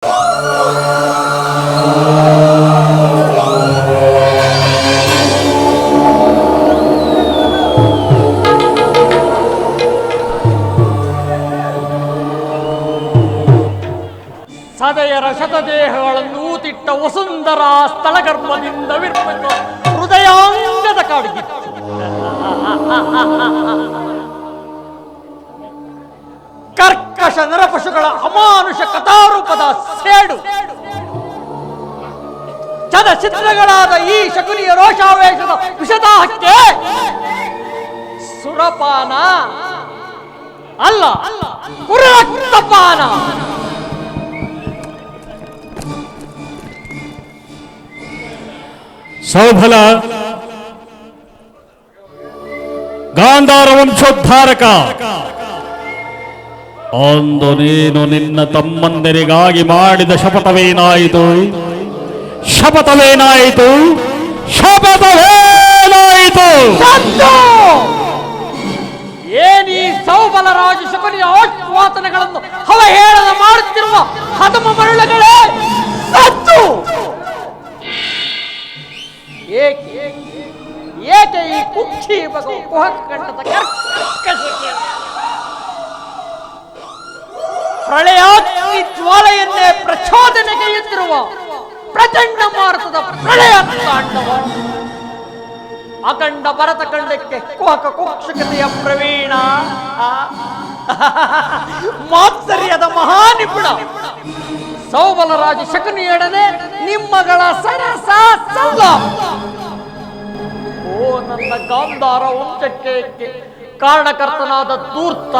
ಸದೆಯರ ಶತದೇಹಗಳನ್ನು ಊತಿಟ್ಟ ವಸುಂಧರ ಸ್ಥಳಗರ್ಭದಿಂದ ವಿರ್ಪಿತ ಹೃದಯಾಂಗದ ಕಾಡಿಗಿತ್ತು. ಕರ್ಕಶ ನರಪಶುಗಳ ಅಮಾನುಷ ಕಥಾರೂಪದ ಸೇಡು, ಚದಚಿತ್ರಗಳಾದ ಈ ಶಕುನಿಯ ರೋಷಾವೇಶದ ವಿಷದಾಹಕ್ಕೆ ಸುರಪಾನ ಅಲ್ಲ, ಕುರಕ್ತಪಾನ. ಸೌಬಲ, ಗಾಂಧಾರ ವಂಶೋದ್ಧಾರಕ, ಅಂದು ನೀನು ನಿನ್ನ ತಮ್ಮಂದಿರಿಗಾಗಿ ಮಾಡಿದ ಶಪಥವೇನಾಯಿತು? ಶಪಥವೇನಾಯಿತು? ಶಪಥವೇನಾಯಿತು? ಏನೀ ಸೌಬಲ ರಾಜ ಶಕುನಿಯ ಆಶ್ವಾಸನೆಗಳನ್ನು ಅವಹೇಳನ ಮಾಡುತ್ತಿರುವ ಹದಮ ಮರುಳಗಳೇ ಸತ್ತು. ಏಕೆ ಈ ಕುಕ್ಷಿ ಕುಹಕಂಠದ ಪ್ರಳಯಾಗ್ನಿ ಜ್ವಾಲೆಯನ್ನೇ ಪ್ರಚೋದನೆಗೆ ಎತ್ತಿರುವ ಪ್ರಚಂಡ ಮಾರುತದ ಪ್ರಳಯ ತಾಂಡವ, ಅಖಂಡ ಭರತ ಖಂಡಕ್ಕೆ ಕುಹಕ ಕುಕ್ಷಕತೆಯ ಪ್ರವೀಣ, ಮಾತ್ಸರ್ಯದ ಮಹಾನಿಪುಣ ಸೌಬಲರಾಜ ಶಕುನಿಯೊಡನೆ ನಿಮ್ಮಗಳ ಸರಸ ಸಲ್ಲ. ಓ ನನ್ನ ಗಾಂಧಾರ ವಂಶಕ್ಕೆ ಕಾರಣಕರ್ತನಾದ ಧೂರ್ತ,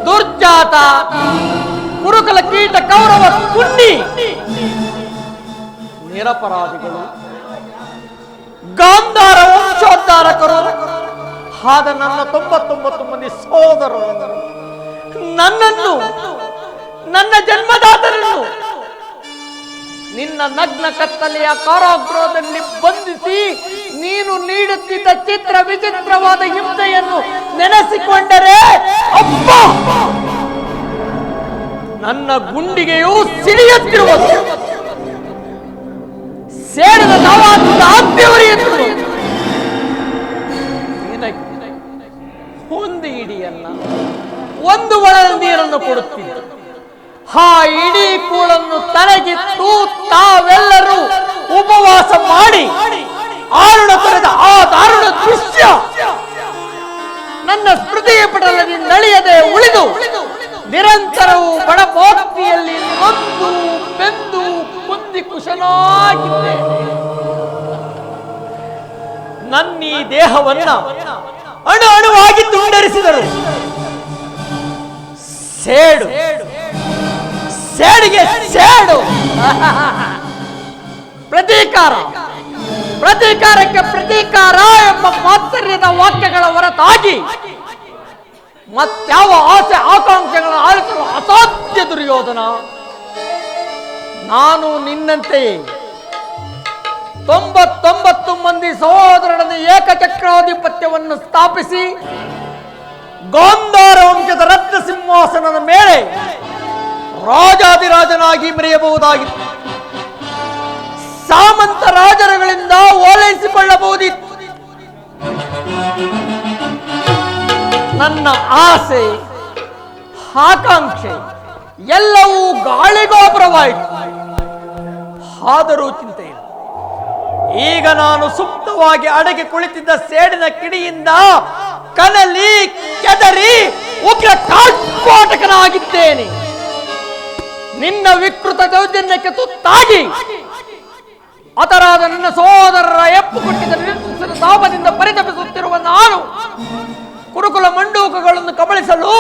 ದುರ್ಜಾತ, ಕುರುಕುಲ ಕೀಟ ಕೌರವ ಕುನ್ನಿ ನಿರಪರಾಧಿಗಳು, ಗಾಂಧಾರ ವಂಶೋದ್ಧಾರಕರು ಆದ ನನ್ನ 99 ಮಂದಿ ಸೋದರರು ನನ್ನನ್ನು, ನನ್ನ ಜನ್ಮದಾತರನ್ನು ನಿನ್ನ ನಗ್ನ ಕತ್ತಲೆಯ ಕಾರಾಗೃಹದಲ್ಲಿ ಬಂಧಿಸಿ ನೀನು ನೀಡುತ್ತಿದ್ದ ಚಿತ್ರ ವಿಚಿತ್ರವಾದ ಹಿಂಸೆಯನ್ನು ನೆನೆಸಿಕೊಂಡರೆ ಅಪ್ಪ ನನ್ನ ಗುಂಡಿಗೆಯೂ ಸಿಡಿಯುತ್ತಿರುವುದು, ಸೇರಿದ ನಾವಾದ ಆದ್ಯವರಿಯುತ್ತಿರುವುದು. ಒಂದು ಇಡಿಯನ್ನ, ಒಂದು ಒಳದ ನೀರನ್ನು ಕೊಡುತ್ತಿದ್ದ ಆ ಇಡೀ ಕೂಳನ್ನು ತಲೆಗಿತ್ತು ತಾವೆಲ್ಲರೂ ಉಪವಾಸ ಮಾಡಿ ಆರುಣ ತೊರೆದ ಆ ದಾರುಣ ದೃಶ್ಯ ನನ್ನ ಸ್ಮೃತಿಯ ಪಟಲದಲ್ಲಿ ನಳಿಯದೆ ಉಳಿದು ನಿರಂತರವೂ ಬಡಭಕ್ತಿಯಲ್ಲಿ ನೊಂದು ಬೆಂದು ಕುಂದಿ ಕುಶನಾಗಿದ್ದೆ. ನನ್ನೀ ದೇಹವನ್ನ ಅಣು ಅಣುವಾಗಿ ತುಂಡರಿಸಿದರು. ಸೇಡು, ಸೇಡಿಗೆ ಸೇಡು, ಪ್ರತೀಕಾರ, ಪ್ರತೀಕಾರಕ್ಕೆ ಪ್ರತೀಕಾರ ಎಂಬ ಮಾತ್ಸರ್ಯದ ವಾಕ್ಯಗಳ ಹೊರತಾಗಿ ಮತ್ಯಾವ ಆಸೆ ಆಕಾಂಕ್ಷೆಗಳನ್ನು ಆಲಿಸಲು ಅಸಾಧ್ಯ ದುರ್ಯೋಧನ. ನಾನು ನಿನ್ನಂತೆಯೇ 99 ಮಂದಿ ಸಹೋದರರನ್ನು ಏಕಚಕ್ರಾಧಿಪತ್ಯವನ್ನು ಸ್ಥಾಪಿಸಿ ಗಾಂಧಾರ ವಂಶದ ರತ್ನ ಸಿಂಹಾಸನದ ಮೇಲೆ ರಾಜಾದಿರಾಜನಾಗಿ ಮೆರೆಯಬಹುದಾಗಿತ್ತು. ಸಾಮಂತ ರಾಜರುಗಳಿಂದ ಓಲೈಸಿಕೊಳ್ಳಬಹುದಿತ್ತು. ನನ್ನ ಆಸೆ ಆಕಾಂಕ್ಷೆ ಎಲ್ಲವೂ ಗಾಳಿಗೋಪುರವಾಯಿತು. ಆದರೂ ಚಿಂತೆ ಇಲ್ಲ. ಈಗ ನಾನು ಸುಪ್ತವಾಗಿ ಅಡಗಿ ಕುಳಿತಿದ್ದ ಸೇಡಿನ ಕಿಡಿಯಿಂದ ಕನಲಿ ಕೆದರಿ ಉಗ್ರ ಕಾಲ್ಪಾಟಕನಾಗಿದ್ದೇನೆ. ನಿನ್ನ ವಿಕೃತ ದೌರ್ಜನ್ಯಕ್ಕೆ ತುತ್ತಾಗಿ ಹತರಾದ ನಿನ್ನ ಸಹೋದರರ ಎಪ್ಪು ಕೊಟ್ಟಿದ್ದ ನಿರ್ದಿಷ್ಟ ತಾಪದಿಂದ ಪರಿತಪಿಸುತ್ತಿರುವ ನಾನು ಕುರುಕುಲ ಮಂಡೂಕಗಳನ್ನು ಕಬಳಿಸಲು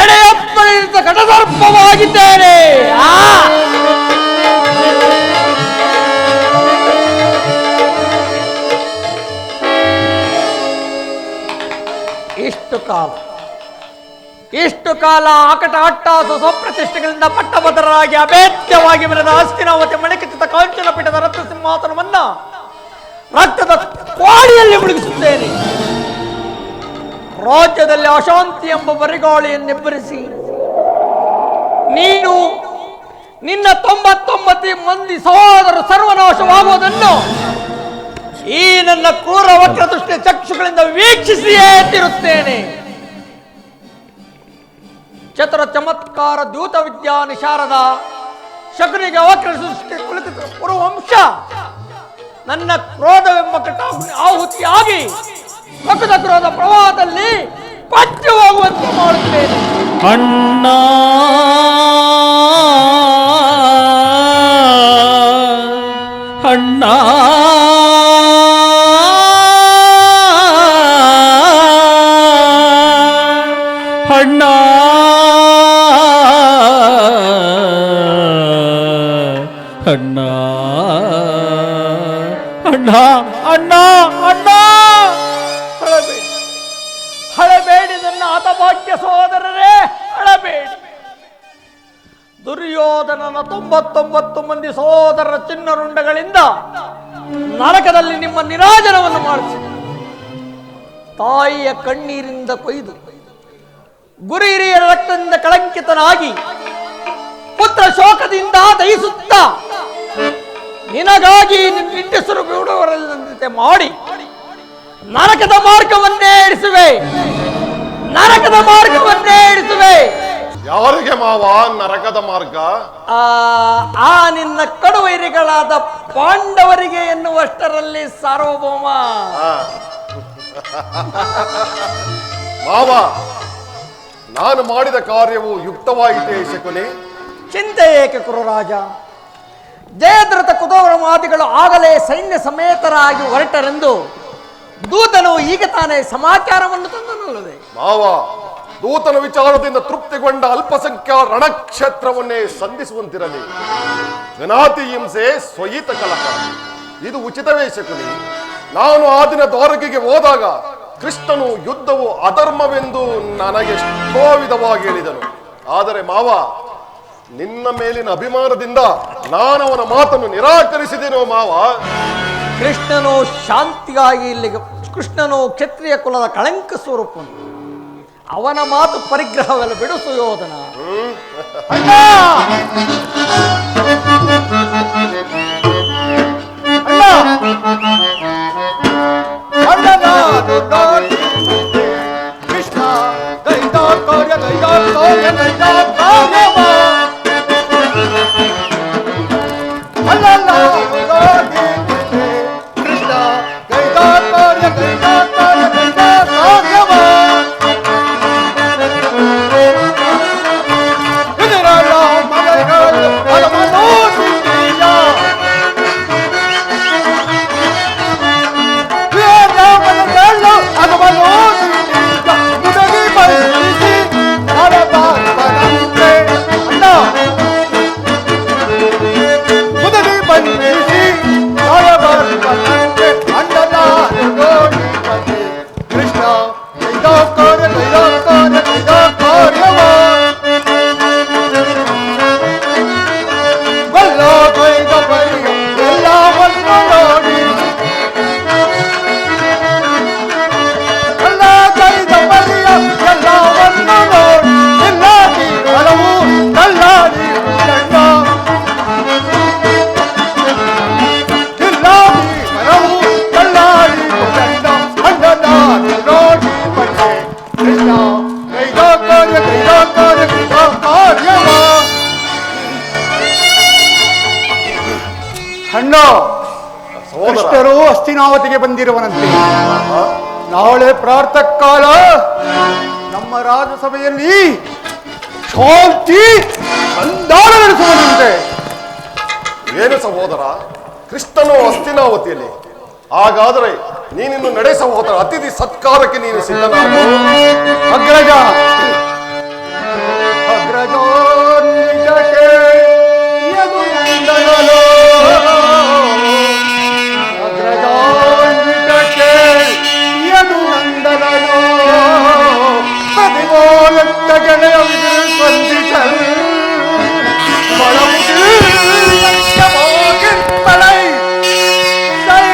ಎಡೆಯಪ್ಪಳಿಸಿದ ಘಟಸರ್ಪವಾಗಿದ್ದೇನೆ. ಇಷ್ಟು ಕಾಲ ಅಕಟ ಅಟ್ಟಾಸ ಸ್ವಪ್ರತಿಷ್ಠೆಗಳಿಂದ ಪಟ್ಟಭದ್ರರಾಗಿ ಅಭೇದ್ಯವಾಗಿ ಮೆರೆದ ಹಸ್ತಿನಾವತಿ ಮಣಿಕಿತ ಕಾಂಚನ ಪೀಠದ ರತ್ನ ಸಿಂಹಾಸನವನ್ನ ರಕ್ತದ ಕೋಡಿಯಲ್ಲಿ ಮುಳುಗಿಸುತ್ತೇನೆ. ರಾಜ್ಯದಲ್ಲಿ ಅಶಾಂತಿ ಎಂಬ ಬರಿಗಾಳಿಯನ್ನೆಬ್ಬರಿಸಿ ನೀನು ನಿನ್ನ 99 ಮಂದಿ ಸಹೋದರರು ಸರ್ವನಾಶವಾಗುವುದನ್ನು ಈ ನನ್ನ ಕ್ರೂರ ವಕ್ರದೃಷ್ಟಿಯ ಚಕ್ಷುಗಳಿಂದ ವೀಕ್ಷಿಸಿಯೇ ತಿರುತ್ತೇನೆ. ಚತುರ ಚಮತ್ಕಾರ ದ್ಯೂತ ವಿದ್ಯಾ ನಿಶಾರದ ಶಕುನಿಗೆ ವಕ್ರ ಸೃಷ್ಟಿ ಕುಳಿತ ಪುರುವಂಶ ನನ್ನ ಕ್ರೋಧವೆಂಬ ಕಟಾಗ್ನಿ ಆಹುತಿಯಾಗಿ ಮಕದ ಕ್ರೋಧ ಪ್ರವಾಹದಲ್ಲಿ ಪಚ್ಚು ಹೋಗುವಂತೆ ಮಾಡುತ್ತೇನೆ. ಅಣ್ಣ ಅಣ್ಣ ಅಣ್ಣ ಅಣ್ಣ ಅಣ್ಣ ಅಣ್ಣ ಅಣ್ಣ ಹಳಬೇಡಿ ನನ್ನ ಹತಭಾಗ್ಯ ಸಹೋದರರೇ, ಹಳಬೇಡಿ. ದುರ್ಯೋಧನನ 99 ಮಂದಿ ಸಹೋದರರ ಚಿನ್ನರುಂಡಗಳಿಂದ ನರಕದಲ್ಲಿ ನಿಮ್ಮ ನಿರಾಜನವನ್ನು ಮಾಡಿಸಿ ತಾಯಿಯ ಕಣ್ಣೀರಿನಿಂದ ಕೊಯ್ದು ಗುರು ಹಿರಿಯರ ರಕ್ತದಿಂದ ಕಳಂಕಿತನಾಗಿ ಪುತ್ರ ಶೋಕದಿಂದ ದಹಿಸುತ್ತ ನಿನಗಾಗಿ ನಿಟ್ಟೆಸರು ಬಿಡುವವರಲ್ಲಂತೆ ಮಾಡಿ ನರಕದ ಮಾರ್ಗವನ್ನೇ ಇಡಿಸುವೆ, ನರಕದ ಮಾರ್ಗವನ್ನೇ ಇಡಿಸುವೆ. ಯಾರಿಗೆ ಮಾವ ನರಕದ ಮಾರ್ಗ? ಆ ನಿನ್ನ ಕಡುವೈರಿಗಳಾದ ಪಾಂಡವರಿಗೆ ಎನ್ನುವಷ್ಟರಲ್ಲಿ ಸಾರ್ವಭೌಮ. ಮಾವ, ನಾನು ಮಾಡಿದ ಕಾರ್ಯವು ಯುಕ್ತವಾಯಿತೇ ಶಕುನಿ? ಚಿಂತೆ ಏಕೆ ಕುರುರಾಜ? ಜಯದ್ರಥ ಕುತೂಹಲವಾದಿಗಳು ಆಗಲೇ ಸೈನ್ಯ ಸಮೇತರಾಗಿ ಹೊರಟರೆಂದು ದೂತನು ಈಗ ತಾನೇ ಸಮಾಚಾರವನ್ನು ತಂದನಲ್ಲದೆ. ಮಾವ, ದೂತನ ವಿಚಾರದಿಂದ ತೃಪ್ತಿಗೊಂಡ ಅಲ್ಪಸಂಖ್ಯಾತ ರಣಕ್ಷೇತ್ರವನ್ನೇ ಸಂಧಿಸುವಂತಿರಲಿ. ಘನಾತಿ ಹಿಂಸೆ, ಸ್ವಯಿತ ಕಲಹ, ಇದು ಉಚಿತವೇ ಶಕುನಿ? ನಾನು ಆ ದಿನ ದ್ವಾರಕೆಗೆ ಹೋದಾಗ ಕೃಷ್ಣನು ಯುದ್ಧವು ಅಧರ್ಮವೆಂದು ನನಗೆಷ್ಟೋ ವಿಧವಾಗಿ ಹೇಳಿದನು. ಆದರೆ ಮಾವ, ನಿನ್ನ ಮೇಲಿನ ಅಭಿಮಾನದಿಂದ ನಾನು ಅವನ ಮಾತನ್ನು ನಿರಾಕರಿಸಿದೆನೋ ಮಾವ. ಕೃಷ್ಣನು ಶಾಂತಿಗಾಗಿ ಇಲ್ಲಿಗೆ, ಕೃಷ್ಣನು ಕ್ಷತ್ರಿಯ ಕುಲದ ಕಳಂಕ ಸ್ವರೂಪನು. ಅವನ ಮಾತು ಪರಿಗ್ರಹವೆಲ್ಲ ಬಿಡು ಸುಯೋಧನ. ಅಣ್ಣ ಕೃಷ್ಣ ಗೈದ ಕಾರ್ಯ ಗೈದ ಕಾರ್ಯ ಗೈದ ಕಾರ್ಯವ ಅಲ್ಲಲ್ಲ ಕೃಷ್ಣ ಗೈದ ಕಾರ್ಯ ಗೈದ ಕಾರ್ಯ ಗೈದ ಕಾರ್ಯವ ಕೃಷ್ಣರು ಹಸ್ತಿನಾವತಿಗೆ ಬಂದಿರುವನಂತೆ. ನಾಳೆ ಪ್ರಾತಃ ಕಾಲ ನಮ್ಮ ರಾಜಸಭೆಯಲ್ಲಿ ಶಾಂತಿ ಸಂಧಾನ ನಡೆಸುವಂತೆ. ಏನು ಸಹೋದರ, ಕೃಷ್ಣನು ಹಸ್ತಿನಾವತಿಯಲ್ಲಿ? ಹಾಗಾದರೆ ನೀನಿನ್ನು ನಡೆ ಸಹೋದರ, ಅತಿಥಿ ಸತ್ಕಾರಕ್ಕೆ ನೀನು ಸಿದ್ಧನಾಗು. ಅಗ್ರಜ ಅಗ್ರಜೋನ್ವಿತಕ್ಕೆ ಯದುನಂದನಲೋ ಅಗ್ರಜೋನ್ವಿತಕ್ಕೆ ಯದುನಂದನಲೋ ಪ್ರತಿಮೋಲತ್ತ ಗೆಳೆಯ ಸ್ಪಂದಿಸಲ್ ಪಳೈ ಸೈ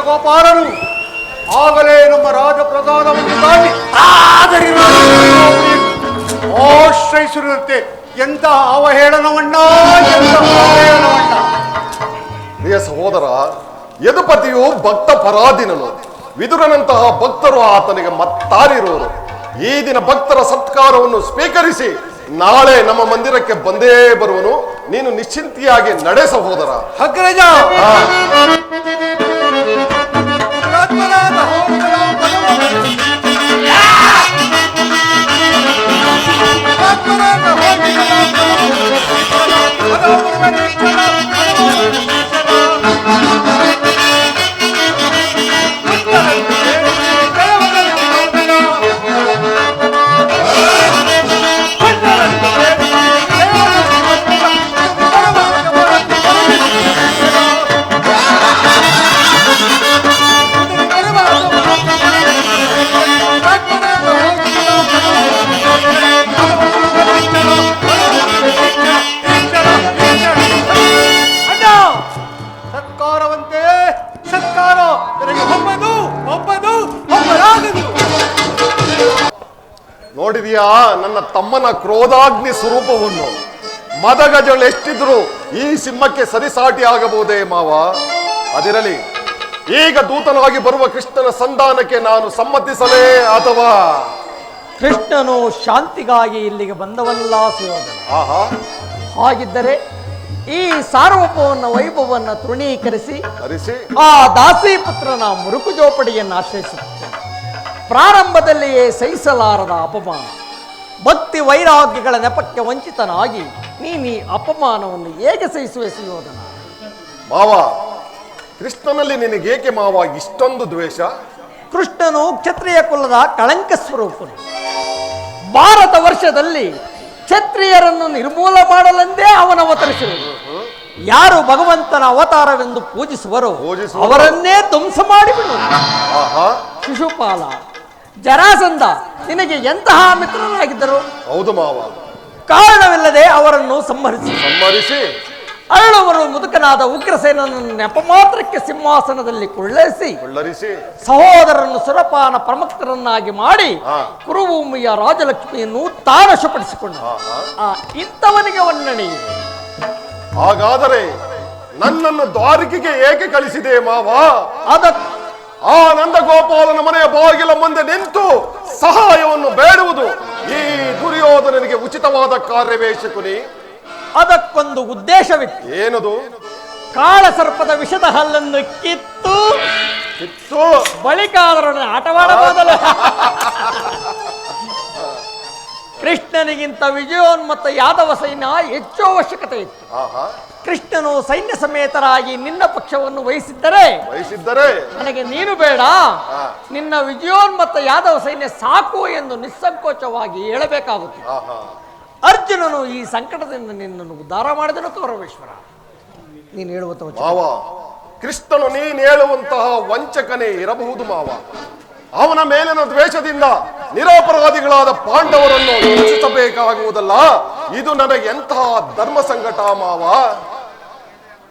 ನಂದಗೋಪಾಲರು ಆಗಲೇ ನಮ್ಮ ರಾಜಪ್ರಸಾದವನ್ನು ದಾಟಿ ಆಶ್ರಯಿಸಿರುವಂತೆ ಎಂತಹ ಅವಹೇಳನವಣ್ಣ, ಎಂತಹ ಅವಹೇಳನವಣ್ಣ. ಪ್ರಿಯ ಸಹೋದರ, ಯದುಪತಿಯು ಭಕ್ತ ಪರಾಧೀನನು. ವಿದುರನಂತಹ ಭಕ್ತರು ಆತನಿಗೆ ಮತ್ತಾರಿರುವರು. ಈ ದಿನ ಭಕ್ತರ ಸತ್ಕಾರವನ್ನು ಸ್ವೀಕರಿಸಿ ನಾಳೆ ನಮ್ಮ ಮಂದಿರಕ್ಕೆ ಬಂದೇ ಬರುವನು. ನೀನು ನಿಶ್ಚಿಂತಿಯಾಗಿ ನಡೆ ಸಹೋದರ. ಅಗ್ರಜ, ಸತ್ಕಾರವಂತೆ ಸತ್ಕಾರ ಒಬ್ಬದು ಒಬ್ಬದು ಒಬ್ಬರಾಗದು. ನೋಡಿದೆಯಾ ನನ್ನ ತಮ್ಮನ ಕ್ರೋಧಾಗ್ನಿ ಸ್ವರೂಪವನ್ನು? ಮದಗಜಗಳು ಎಷ್ಟಿದ್ರು ಈ ಸಿಂಹಕ್ಕೆ ಸರಿಸಾಟಿ ಆಗಬಹುದೇ ಮಾವ? ಅದಿರಲಿ, ಈಗ ದೂತನಾಗಿ ಬರುವ ಕೃಷ್ಣನ ಸಂಧಾನಕ್ಕೆ ನಾನು ಸಮ್ಮತಿಸಲೇ ಅಥವಾ? ಕೃಷ್ಣನು ಶಾಂತಿಗಾಗಿ ಇಲ್ಲಿಗೆ ಬಂದವಲ್ಲ ಸುಯೋಧನ. ಆಹಾ, ಹಾಗಿದ್ದರೆ ಈ ಸಾರ್ವಭೌಮನ ವೈಭವವನ್ನು ತೃಣೀಕರಿಸಿ ಹರಿಸಿ ಆ ದಾಸಿಪುತ್ರನ ಮುರುಕು ಜೋಪಡಿಯನ್ನು ಆಶ್ರಯಿಸುತ್ತೇನೆ. ಪ್ರಾರಂಭದಲ್ಲಿಯೇ ಸಹಿಸಲಾರದ ಅಪಮಾನ, ಭಕ್ತಿ ವೈರಾಗ್ಯಗಳ ನೆಪಕ್ಕೆ ವಂಚಿತನಾಗಿ ನೀನು ಈ ಅಪಮಾನವನ್ನು ಹೇಗೆ ಸಹಿಸುವೆ ಸುಯೋಧನ? ಮಾವ, ಕೃಷ್ಣನಲ್ಲಿ ನಿನಗೇಕೆ ಮಾವ ಇಷ್ಟೊಂದು ದ್ವೇಷ? ಕೃಷ್ಣನು ಕ್ಷತ್ರಿಯ ಕುಲದ ಕಳಂಕ ಸ್ವರೂಪನು. ಭಾರತ ವರ್ಷದಲ್ಲಿ ಕ್ಷತ್ರಿಯರನ್ನು ನಿರ್ಮೂಲ ಮಾಡಲೆಂದೇ ಅವನ ಅವತರಿಸಿರುವುದು. ಯಾರು ಭಗವಂತನ ಅವತಾರವೆಂದು ಪೂಜಿಸುವರೋ ಅವರನ್ನೇ ಧ್ವಂಸ ಮಾಡಿಬಿಡುವುದು. ಆಹಾ, ಶಿಶುಪಾಲ, ಜರಾಸಂಧ ನಿನಗೆ ಎಂತಹ ಮಿತ್ರರಾಗಿದ್ದರು? ಹೌದು ಮಾವ. ಕಾರಣವಿಲ್ಲದೆ ಅವರನ್ನು ಸಂಹರಿಸಿ ಅರಳುವರು ಮುದುಕನಾದ ಉಗ್ರಸೇನನ್ನು ನೆಪ ಮಾತ್ರಕ್ಕೆ ಸಿಂಹಾಸನದಲ್ಲಿ ಕೊಳ್ಳರಿಸಿ ಸಹೋದರನ್ನು ಸುರಪಾನ ಪ್ರಮುಖರನ್ನಾಗಿ ಮಾಡಿ ಕುರುಭೂಮಿಯ ರಾಜಲಕ್ಷ್ಮಿಯನ್ನು ತಾನಶಪಡಿಸಿಕೊಂಡ ಇಂಥವನಿಗೆ ವರ್ಣನೆ. ಹಾಗಾದರೆ ನನ್ನನ್ನು ದ್ವಾರಕೆಗೆ ಏಕೆ ಕಳಿಸಿದೆ ಮಾವ? ಆ ನಂದಗೋಪಾಲನ ಮನೆಯ ಬಾಗಿಲ ಮುಂದೆ ನಿಂತು ಸಹಾಯವನ್ನು ಬೇಡುವುದು ಈ ದುರ್ಯೋಧನನಿಗೆ ಉಚಿತವಾದ ಕಾರ್ಯವೇ ಶಕುನಿ? ಅದಕ್ಕೊಂದು ಉದ್ದೇಶವಿತ್ತು. ಏನದು? ಕಾಳ ಸರ್ಪದ ವಿಷದ ಹಲ್ಲನ್ನು ಕಿತ್ತು ಬಳಿಕ ಅದರನ್ನು ಆಟವಾಡಬಹುದಲ್ಲ. ಕೃಷ್ಣನಿಗಿಂತ ವಿಜಯೋನ್ಮತ್ತ ಯಾದವ ಸೈನ್ಯ ಹೆಚ್ಚು ಅವಶ್ಯಕತೆ ಇತ್ತು. ಕೃಷ್ಣನು ಸೈನ್ಯ ಸಮೇತರಾಗಿ ನಿನ್ನ ಪಕ್ಷವನ್ನು ವಹಿಸಿದ್ದರೆ ನನಗೆ ನೀನು ಬೇಡ, ನಿನ್ನ ವಿಜಯೋನ್ಮತ್ತ ಯಾದವ ಸೈನ್ಯ ಸಾಕು ಎಂದು ನಿಸ್ಸಂಕೋಚವಾಗಿ ಹೇಳಬೇಕಾಗುತ್ತದೆ. ಅರ್ಜುನನು ಈ ಸಂಕಟದಿಂದ ನಿನ್ನನ್ನು ಉದ್ಧಾರ ಮಾಡಿದನು ಕೌರವೇಶ್ವರ. ನೀನು ಹೇಳುವಂತಹ ಮಾವ, ಕೃಷ್ಣನು ನೀನು ಹೇಳುವಂತಹ ವಂಚಕನೇ ಇರಬಹುದು ಮಾವ. ಅವನ ಮೇಲಿನ ದ್ವೇಷದಿಂದ ನಿರಪರಾಧಿಗಳಾದ ಪಾಂಡವರನ್ನು ರಕ್ಷಿಸಬೇಕಾಗುವುದಲ್ಲ. ಇದು ನನಗೆ ಎಂತಹ ಧರ್ಮ ಸಂಕಟ ಮಾವ.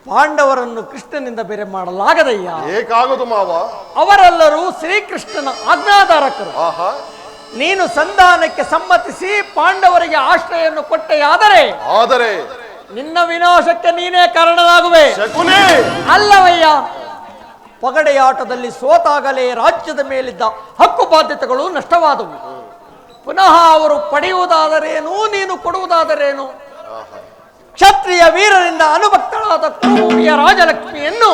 ಪಾಂಡವರನ್ನು ಕೃಷ್ಣನಿಂದ ಬೇರೆ ಮಾಡಲಾಗದಯ್ಯ. ಏಕಾಗದು ಮಾವ. ಅವರೆಲ್ಲರೂ ಶ್ರೀಕೃಷ್ಣನ ಆಜ್ಞಾಧಾರಕರು. ನೀನು ಸಂಧಾನಕ್ಕೆ ಸಮ್ಮತಿಸಿ ಪಾಂಡವರಿಗೆ ಆಶ್ರಯನ್ನು ಕೊಟ್ಟೆಯಾದರೆ ನಿನ್ನ ವಿನಾಶಕ್ಕೆ ನೀನೇ ಕಾರಣನಾಗುವೆ. ಅಲ್ಲವಯ್ಯ, ಪಗಡೆಯಾಟದಲ್ಲಿ ಸೋತಾಗಲೇ ರಾಜ್ಯದ ಮೇಲಿದ್ದ ಹಕ್ಕು ಬಾಧ್ಯತೆಗಳು ನಷ್ಟವಾದವು. ಪುನಃ ಅವರು ಪಡೆಯುವುದಾದರೇನು, ನೀನು ಕೊಡುವುದಾದರೇನು? ಕ್ಷತ್ರಿಯ ವೀರರಿಂದ ಅನುಭಕ್ತಳಾದ ಕುರುಭೂಮಿಯ ರಾಜಲಕ್ಷ್ಮಿಯನ್ನು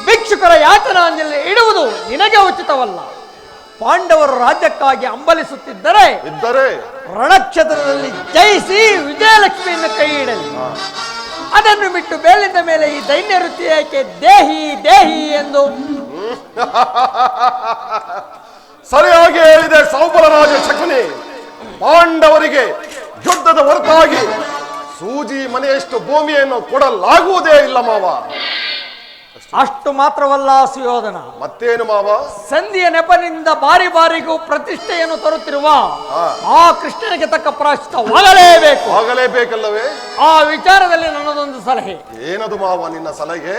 ಭಿಕ್ಷುಕರ ಯಾತನಾಂಜಲಿ ಇಡುವುದು ನಿನಗೆ ಉಚಿತವಲ್ಲ. ಪಾಂಡವರು ರಾಜ್ಯಕ್ಕಾಗಿ ಹಂಬಲಿಸುತ್ತಿದ್ದರೆ ರಣಕ್ಷೇತ್ರದಲ್ಲಿ ಜಯಿಸಿ ವಿಜಯಲಕ್ಷ್ಮಿಯನ್ನು ಕೈ ಇಡಲಿ. ಅದನ್ನು ಬಿಟ್ಟು ಬೇಲಿಂದ ಮೇಲೆ ಈ ದೈನ್ಯ ವೃತ್ತಿ ಏಕೆ? ದೇಹಿ ದೇಹಿ ಎಂದು ಸರಿಯಾಗಿ ಹೇಳಿದೆ ಸೌಬಲರಾಜ ಶಕುನಿ. ಪಾಂಡವರಿಗೆ ಯುದ್ಧದ ಹೊರತಾಗಿ ಸೂಜಿ ಮನೆಯಷ್ಟು ಭೂಮಿಯನ್ನು ಕೊಡಲಾಗುವುದೇ ಇಲ್ಲ ಮಾವ. ಅಷ್ಟು ಮಾತ್ರವಲ್ಲ ಸುಯೋಧನ, ಮತ್ತೇನು ಮಾವ? ಸಂಧಿಯ ನೆಪನಿಂದ ಬಾರಿ ಬಾರಿಗೂ ಪ್ರತಿಷ್ಠೆಯನ್ನು ತರುತ್ತಿರುವ ಆ ಕೃಷ್ಣನಿಗೆ ತಕ್ಕ ಪ್ರಾಯಶ್ಚಿತ್ತವಾಗಲೇಬೇಕಲ್ಲವೇ? ಆ ವಿಚಾರದಲ್ಲಿ ನನ್ನದೊಂದು ಸಲಹೆ. ಏನದು ಮಾವ ನಿನ್ನ ಸಲಹೆ?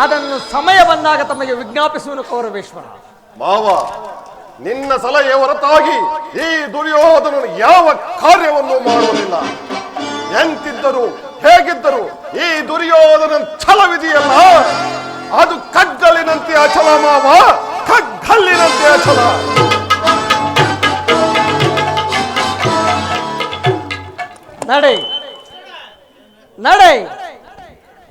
ಅದನ್ನು ಸಮಯ ಬಂದಾಗ ತಮಗೆ ವಿಜ್ಞಾಪಿಸುವನು ಕೌರವೇಶ್ವರ. ಮಾವ, ನಿನ್ನ ಸಲಹೆಯ ಹೊರತಾಗಿ ಈ ದುರ್ಯೋಧನನು ಯಾವ ಕಾರ್ಯವನ್ನು ಮಾಡುವುದಿಲ್ಲ. ಎಂತಿದ್ದರು ಹೇಗಿದ್ದರು ಈ ದುರ್ಯೋಧನ ಛಲವಿದೆಯಲ್ಲ, ಅದು ಕಗ್ಗಲ್ಲಿನಂತೆ ಅಚಲ ಮಾವ, ಕಗ್ಗಲ್ಲಿನಂತೆ ಅಚಲ. ನಡೆ ನಡೆ,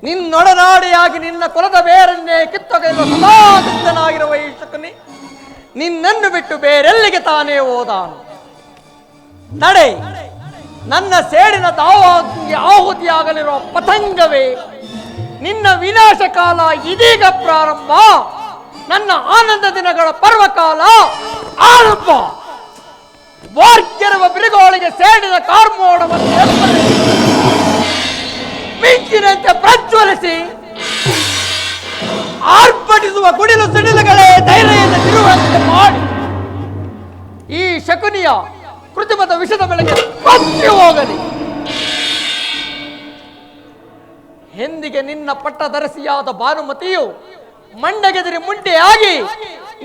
ನಿನ್ನೊಡನಾಡಿಯಾಗಿ ನಿನ್ನ ಕುಲದ ಬೇರನ್ನೇ ಕಿತ್ತೊಗೆಯಲು ಸದಾ ಸಿದ್ಧನಾಗಿರುವ ಈ ಶಕುನಿ ನಿನ್ನನ್ನು ಬಿಟ್ಟು ಬೇರೆಲ್ಲಿಗೆ ತಾನೇ ಹೋದಾನು. ನಡೆ, ನನ್ನ ಸೇಡಿನ ದಾವಾಗ್ನಿಗೆ ಆಹುತಿಯಾಗಲಿರುವ ಪತಂಗವೇ, ನಿನ್ನ ವಿನಾಶ ಕಾಲ ಇದೀಗ ಪ್ರಾರಂಭ. ನನ್ನ ಆನಂದ ದಿನಗಳ ಪರ್ವಕಾಲ ಆರಂಭ. ವಾರ್ಗೆರುವ ಬಿರುಗಾಳಿಗೆ ಸೇಡಿದ ಕಾರ್ಮೋಡವನ್ನು ಮಿಂಚಿನಂತೆ ಪ್ರಜ್ವಲಿಸಿ ಆರ್ಭಟಿಸುವ ಗುಡಿಲು ಸಿಡಿಲುಗಳೇ ಧೈರ್ಯದಿಂದ ತಿರುವಂತೆ ಮಾಡಿ ಈ ಶಕುನಿಯ ಕೃತಿಮದ ವಿಷದ ಬೆಳಗ್ಗೆ ಕೊಚ್ಚಿ ಹೋಗಲಿ. ಎಂದಿಗೆ ನಿನ್ನ ಪಟ್ಟದರಸಿಯಾದ ಭಾನುಮತಿಯು ಮಂಡಗೆದಿರಿ ಮುಂಡೆಯಾಗಿ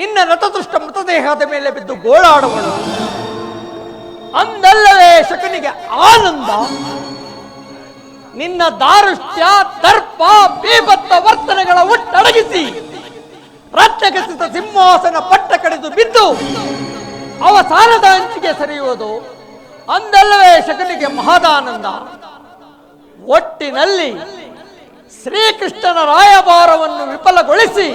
ನಿನ್ನ ರಥದೃಷ್ಟ ಮೃತದೇಹದ ಮೇಲೆ ಬಿದ್ದು ಗೋಳಾಡುವಳು. ಅಂದಲ್ಲವೇ ಶಕುನಿಗೆ ಆನಂದ. ನಿನ್ನ ದಾರುಷ್ಟ್ಯ, ದರ್ಪ, ಬೀಭತ್ಸ ವರ್ತನೆಗಳ ಒಟ್ಟಡಗಿಸಿ ರತ್ನಗಸಿತ ಸಿಂಹಾಸನ ಪಟ್ಟ ಕಡಿದು ಬಿದ್ದು ಅವಸಾನದ ಅಂಚಿಗೆ ಸರಿಯುವುದು ಅಂದಲ್ಲವೇ ಶಕುನಿಗೆ ಮಹದಾನಂದ. ಒಟ್ಟಿನಲ್ಲಿ ಶ್ರೀಕೃಷ್ಣನ ರಾಯಭಾರವನ್ನು ವಿಫಲಗೊಳಿಸಿ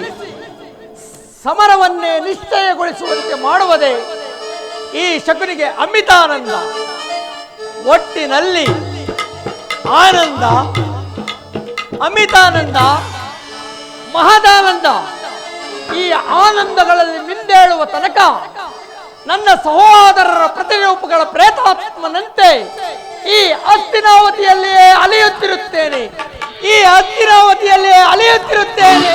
ಸಮರವನ್ನೇ ನಿಶ್ಚಯಗೊಳಿಸುವಂತೆ ಮಾಡುವುದೇ ಈ ಶಕುನಿಗೆ ಅಮಿತಾನಂದ. ಒಟ್ಟಿನಲ್ಲಿ ಆನಂದ, ಅಮಿತಾನಂದ, ಮಹದಾನಂದ, ಈ ಆನಂದಗಳಲ್ಲಿ ಮಿಂದೇಳುವ ತನಕ ನನ್ನ ಸಹೋದರರ ಪ್ರತಿರೂಪಗಳ ಪ್ರೇತಾತ್ಮನಂತೆ ಈ ಹಸ್ತಿನಾವತಿಯಲ್ಲಿಯೇ ಅಲೆಯುತ್ತಿರುತ್ತೇನೆ, ಈ ಹಸ್ತಿನಾವತಿಯಲ್ಲಿಯೇ ಅಲೆಯುತ್ತಿರುತ್ತೇನೆ.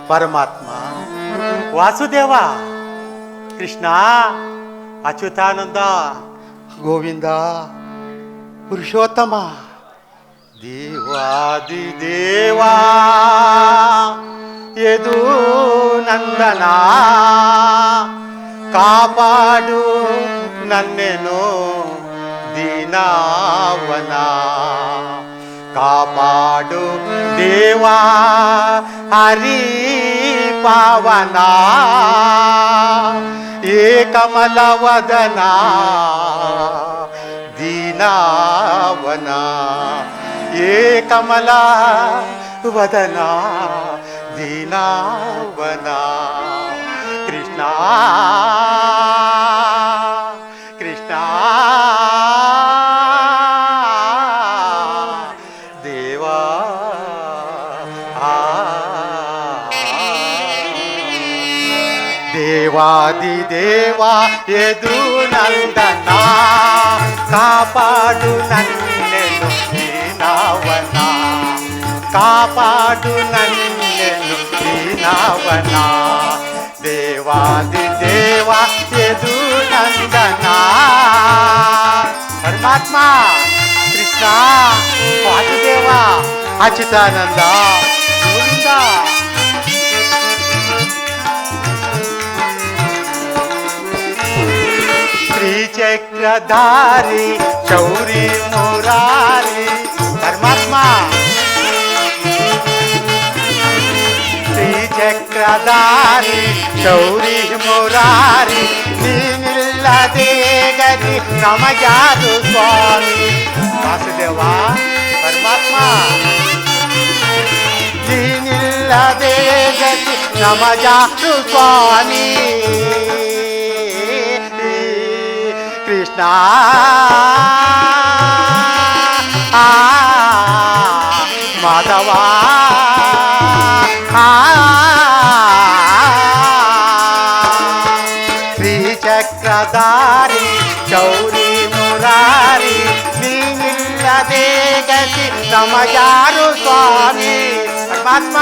ಪರಮಾತ್ಮ, ವಾಸುದೇವ, ಕೃಷ್ಣ, ಅಚ್ಯುತಾನಂದ, ಗೋವಿಂದ, ಪುರುಷೋತ್ತಮ, ದೇವಾದಿದೇವಾ, ಯದು ನಂದನ, ಕಾಪಾಡು ನನ್ನೆನು ದೀನವನ. ಕಾಪಾಡು ದೇವಾ ಹರಿ ಪಾವನ. ಏಕಮಲವದನ ದೀನವನ. ಏಕಮಲ ವದನ ದೀನವನ. ಕೃಷ್ಣ ಕೃಷ್ಣ ದೇವಾ. ದೇವಾದಿದೇವಾ ಯದು ನಂದನ, ಕಾಪಾಡು ನನ್ನೆನು ದೀನವನ. ಕಾಪಾಡು ನನ್ನೆನು ದೀನವನ. ದೇವಾದಿದೇವ ಯದು ನಂದನ. ಪರಮಾತ್ಮ, ಕೃಷ್ಣ, ವಾಸುದೇವ, ಅಚ್ಯುತಾನಂದ, ಗೋವಿಂದ. ಶ್ರೀಚಕ್ರಧಾರಿ ಚೌರಿ ಮುರಾರಿ. ಪರಮಾತ್ಮ, ಶ್ರೀಚಕ್ರಧಾರಿ ಚೌರಿ ಮುರಾರಿ. ನೀನಿಲ್ಲದೆ ಗತಿ ನಮಗ್ಯಾರು ಸ್ವಾಮಿ. ವಾಸುದೇವ, ಪರಮಾತ್ಮ, ನೀನಿಲ್ಲದೆ ಗತಿ ನಮಗ್ಯಾರು ಸ್ವಾಮಿ. ಕೃಷ್ಣ ಮಾಧವ ಶ್ರೀಚಕ್ರಧಾರಿ ಚೌರಿ ಮುರಾರಿ ನೀನಿಲ್ಲದೆ ಗತಿ ನಮಗ್ಯಾರು ಸ್ವಾಮಿ ಪರಮಾತ್ಮ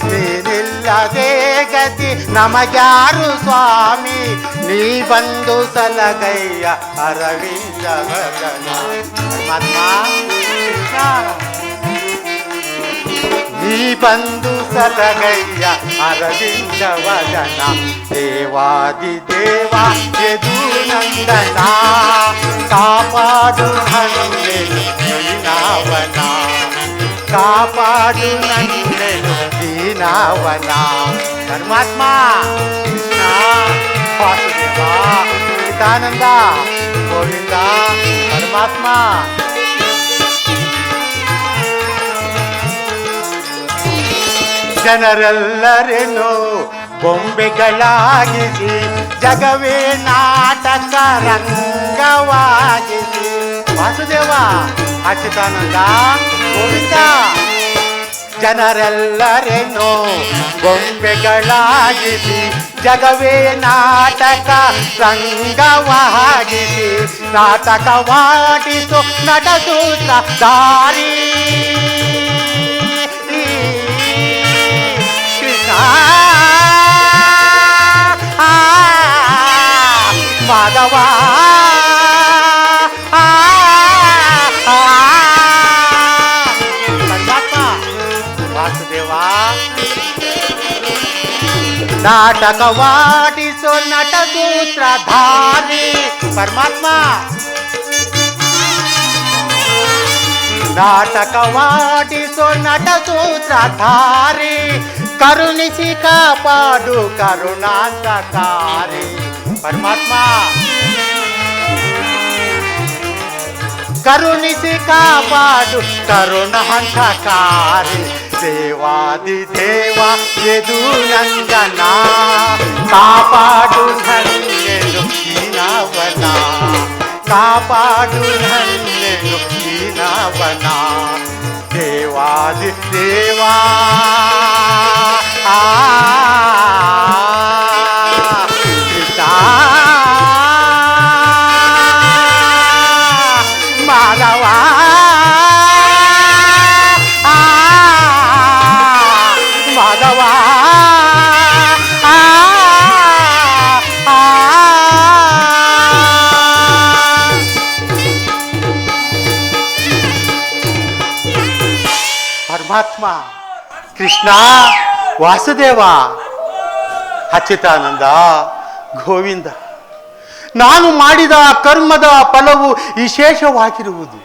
ನೀನಿಲ್ಲದೆ ಗತಿ ನಮಗ್ಯಾರು ಸ್ವಾಮಿ ನೀ ಬಂದು ಸಲಗಯ್ಯ ಅರವಿಂದ ವದನ ಪರಮಾತ್ಮ ಕೃಷ್ಣ ನೀ ಬಂದು ಸಲಗಯ್ಯ ಅರವಿಂದ ವದನ ದೇವಾದಿ ದೇವ ಯದು ನಂದನ ಕಾಪಾಡು ನನ್ನೆನು ದೀನಾವನ ಕಾಪಾಡು ನನ್ನೆನು ದೀನಾವನ ಪರಮಾತ್ಮ ಕೃಷ್ಣ ವಾಸುದೇವ ಚಿದಾನಂದ ಗೋವಿಂದ ಪರಮಾತ್ಮ ಜನರೆಲ್ಲರೇನು ಬೊಂಬೆಗಳಾಗಿಸಿ ಜಗವೇ ನಾಟಕ ರಂಗವಾಗಿಸಿ ವಾಸುದೇವ ಅಚ್ಯುತಾನಂದ ಗೋವಿಂದ ಜನರೆಲ್ಲರೇನು ಬೊಂಬೆಗಳಾಗಿಸಿ ಜಗವೇ ನಾಟಕ ರಂಗವಾಗಿಸಿ ನಾಟಕವಾಡಿಸು ನಟಸೂತ್ರ ದಾರಿ ಮಾಧವ ಪರಮಾತ್ಮ ವಾಸುದೇವ ನಾಟಕವಾಡಿಸೋ ನಟ ಸೂತ್ರಧಾರಿ ಪರಮಾತ್ಮ ನಾಟಕವಾಡಿಸೋ ನಟ ಸೂತ್ರಧಾರಿ ಕರುಣಿಸಿ ಕಾಪಾಡು ಕರುಣಾಂತಕಾರಿ ಪರಮಾತ್ಮ ಕರುಣಿಸಿ ಕಾಪಾಡು ಕರುಣಾಂತಕಾರಿ ದೇವಾದಿ ದೇವ ಯದು ನಂದನ ಕಾಪಾಡು ನನ್ನೆನು ದೀನವನ ಕಾಪಾಡು ನನ್ನೆನು ದೀನವನ ದೇವಾದಿ ದೇವಾ ಮಾಧವ ಮಾಧವ ಪರಮಾತ್ಮ ಕೃಷ್ಣ ವಾಸುದೇವ ಅಚ್ಯುತಾನಂದ ಗೋವಿಂದ ನಾನು ಮಾಡಿದ ಕರ್ಮದ ಫಲವು ವಿಶೇಷವಾಗಿರುವುದು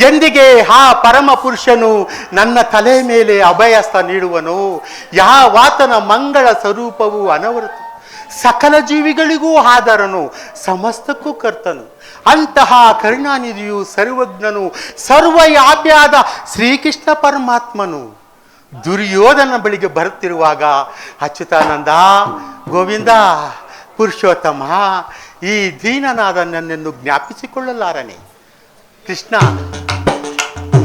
ಎಂದಿಗೆ ಆ ಪರಮ ಪುರುಷನು ನನ್ನ ತಲೆ ಮೇಲೆ ಅಭಯಸ್ಥ ನೀಡುವನು ಯಾವಾತನ ಮಂಗಳ ಸ್ವರೂಪವು ಅನವರತ ಸಕಲ ಜೀವಿಗಳಿಗೂ ಆದರನು ಸಮಸ್ತಕ್ಕೂ ಕರ್ತನು ಅಂತಹ ಕರುಣಾನಿಧಿಯು ಸರ್ವಜ್ಞನು ಸರ್ವವ್ಯಾಪಿಯಾದ ಶ್ರೀಕೃಷ್ಣ ಪರಮಾತ್ಮನು ದುರ್ಯೋಧನ ಬಳಿಗೆ ಬರುತ್ತಿರುವಾಗ ಅಚ್ಯುತಾನಂದ ಗೋವಿಂದ ಪುರುಷೋತ್ತಮ ಈ ದೀನನಾದ ನನ್ನನ್ನು ಜ್ಞಾಪಿಸಿಕೊಳ್ಳಲಾರನೆ ಕೃಷ್ಣ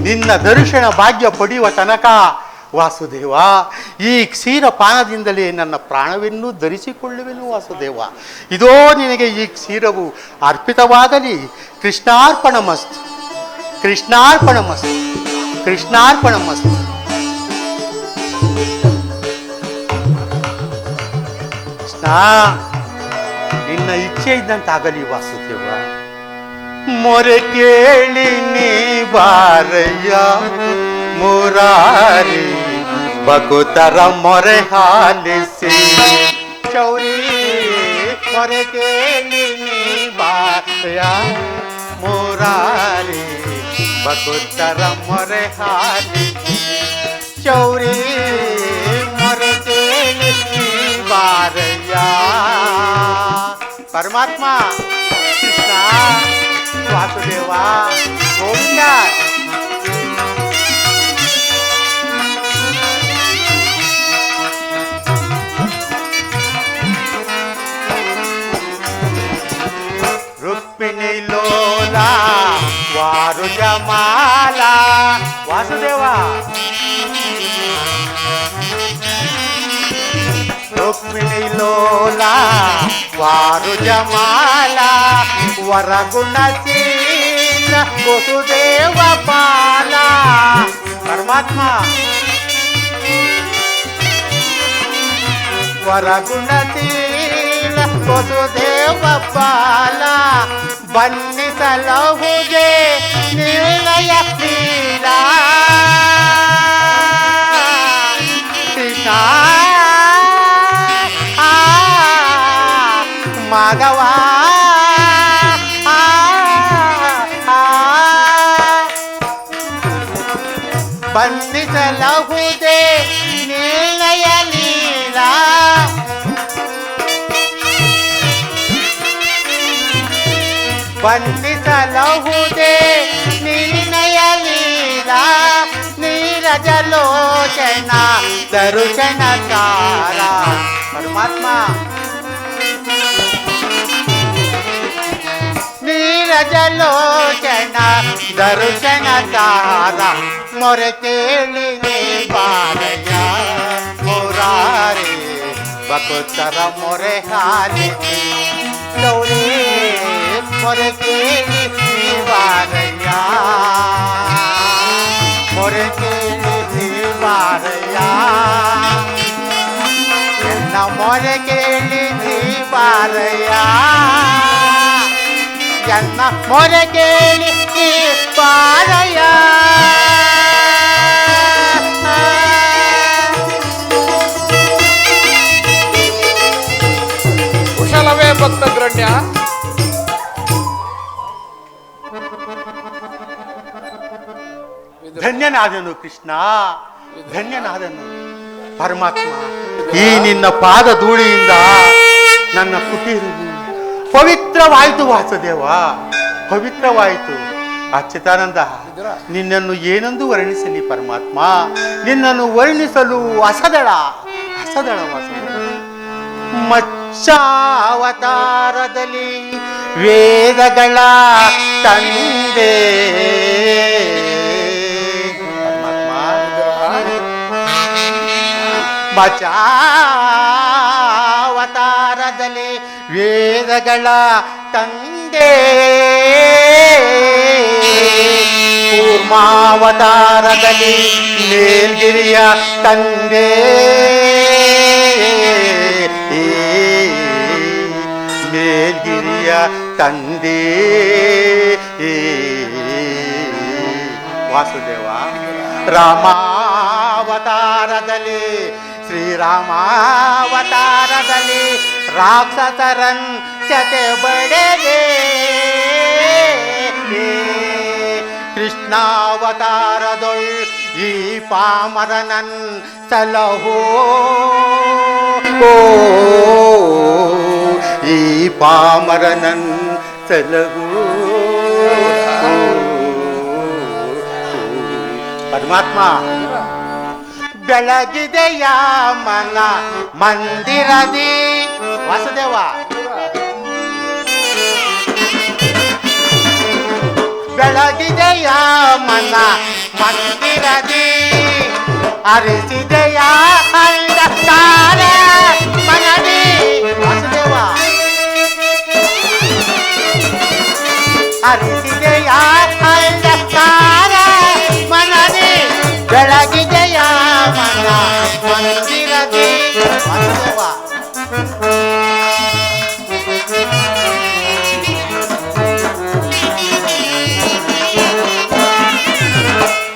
ನಿನ್ನ ದರ್ಶನ ಭಾಗ್ಯ ಪಡೆಯುವ ತನಕ ವಾಸುದೇವ ಈ ಕ್ಷೀರಪಾನದಿಂದಲೇ ನನ್ನ ಪ್ರಾಣವನ್ನು ಧರಿಸಿಕೊಳ್ಳುವೆನು ವಾಸುದೇವ ಇದೋ ನಿನಗೆ ಈ ಕ್ಷೀರವು ಅರ್ಪಿತವಾಗಲಿ ಕೃಷ್ಣಾರ್ಪಣಮಸ್ತು ಕೃಷ್ಣಾರ್ಪಣಮಸ್ತು ಕೃಷ್ಣಾರ್ಪಣಮಸ್ತು ಕೃಷ್ಣ ನಿನ್ನ ಇಚ್ಛೆ ಇದ್ದಂತಾಗಲಿ ವಾಸುದೇವ ಮೊರೆ ಕೇಳಿ ನೀ ಬಾರಯ್ಯ ಮುರಾರಿ ಬಕುತರ ಮೊರೆ ಹಾಲಿಸಿ ಚೌರಿ ಮೊರೆ ಕೇಳಿ ನೀ ಬಾರಯ್ಯ ಮುರಾರಿ ಬಕುತರ ಮೊರೆ ಹಾಲಿಸಿ ಚೌರಿ ಮೊರೆ ಕೇಳಿ ನೀ ಬಾರಯ್ಯ ಪರಮಾತ್ಮ ಕೃಷ್ಣ ವಾಸುದೇವ ಗೋವಿಂದ ವಾಸುದೇವ ರುಕ್ಮಿಣಿ ಲೋಲ ವಾರು ಜಮಾಲ ವರಗುಣಶೀಲ ವಸುದೇವ ಬಾಲ ಪರಮಾತ್ಮ ವರಗುಣಶೀಲ ವಸುದೇವ ಬಾಲ ಬನ್ನಿಸಲಹುದೇ ನಿಲಯ ಲೀಲ ಕೃಷ್ಣ ಮಾಧವ ಬಂಧಿಸಲಹುದೇ ನಿಲಯ ಲೀಲ ಬಂಧಿಸಲಹುದೇ ನಿರ್ಣಯ ಲೀಲ ನೀರಜಲೋಚನ ದರುಶನಕಾರ ಪರಮಾತ್ಮ ನೀರಜಲೋಚನ ದರುಶನಕಾರ ಮೊರೆ ಕೇಳಿ ನೀ ಬಾರಯ್ಯ ಮುರಾರಿ ಭಕ್ತರ ಮೊರೆ ಹಾಲಿಸಿ ಗೌರಿ ಮೊರೆ ಕೇಳಿ ನೀ ಬಾರಯ್ಯ ಮೊರೆ ಕೇಳಿ ನೀ ಬಾರಯ್ಯ ಎನ್ನ ಮೊರೆ ಕೇಳಿ ನೀ ಬಾರಯ್ಯ ಎನ್ನ ಮೊರೆ ಕೇಳಿ ನೀ ಬಾರಯ್ಯ ಕುಶಲವೇ ಭಕ್ತಗ್ರಣ್ಯ. ಧನ್ಯನಾದನು ಕೃಷ್ಣ, ಧನ್ಯನಾದನು ಪರಮಾತ್ಮ. ಈ ನಿನ್ನ ಪಾದ ಧೂಳಿಯಿಂದ ನನ್ನ ಕುಟೀರವು ಪವಿತ್ರವಾಯಿತು ವಾಸುದೇವ, ಪವಿತ್ರವಾಯಿತು. ಅಚ್ಯುತಾನಂದ, ನಿನ್ನನ್ನು ಏನೆಂದು ವರ್ಣಿಸಲಿ ಪರಮಾತ್ಮ? ನಿನ್ನನ್ನು ವರ್ಣಿಸಲು ಅಸದಳ ವಾಸುದೇವ. ಮಚ್ಚಾವತಾರದಲ್ಲಿ ವೇದಗಳ ತಂದೆ ಮಚಾವತಾರದಲ್ಲಿ ವೇದಗಳ ತಂದೆ, ಕೂರ್ಮಾವತಾರದಲ್ಲಿ ಮೇಲ್ಗಿರಿಯ ತಂದೆ, ಮೇಲ್ಗಿರಿಯ ತಂದೆ ವಾಸುದೇವ. ರಾಮಾವತಾರದಲ್ಲಿ ಶ್ರೀರಾಮಾವತಾರದಲ್ಲಿ ರಾಕ್ಷಸರನ್ ಚತೆ ಬಡೆಗೆ, ಕೃಷ್ಣಾವತಾರದೊಳ್ ಈ ಪಾಮರನನ್ ಸಲಹೋ, ಈ ಪಾಮರನನ್ ಸಲಹೋ. ಪರಮಾತ್ಮ, ಬೆಳಗಿದೆಯ ಮನ ಮಂದಿರದಿ ವಾಸುದೇವ, ಬೆಳಗಿದೆಯ ಮನ ಮಂದಿರದಿ ಅರಿಸಿದೆಯ ಅಂಧಕಾರ ಮನದಿ ವಾಸುದೇವ, ಅರಿಸಿದೆಯ ಅಂಧಕಾರ ಮನದಿ ಬೆಳಗಿದೆಯ ಮನ ಮಂದಿರದಿ ವಾಸುದೇವ.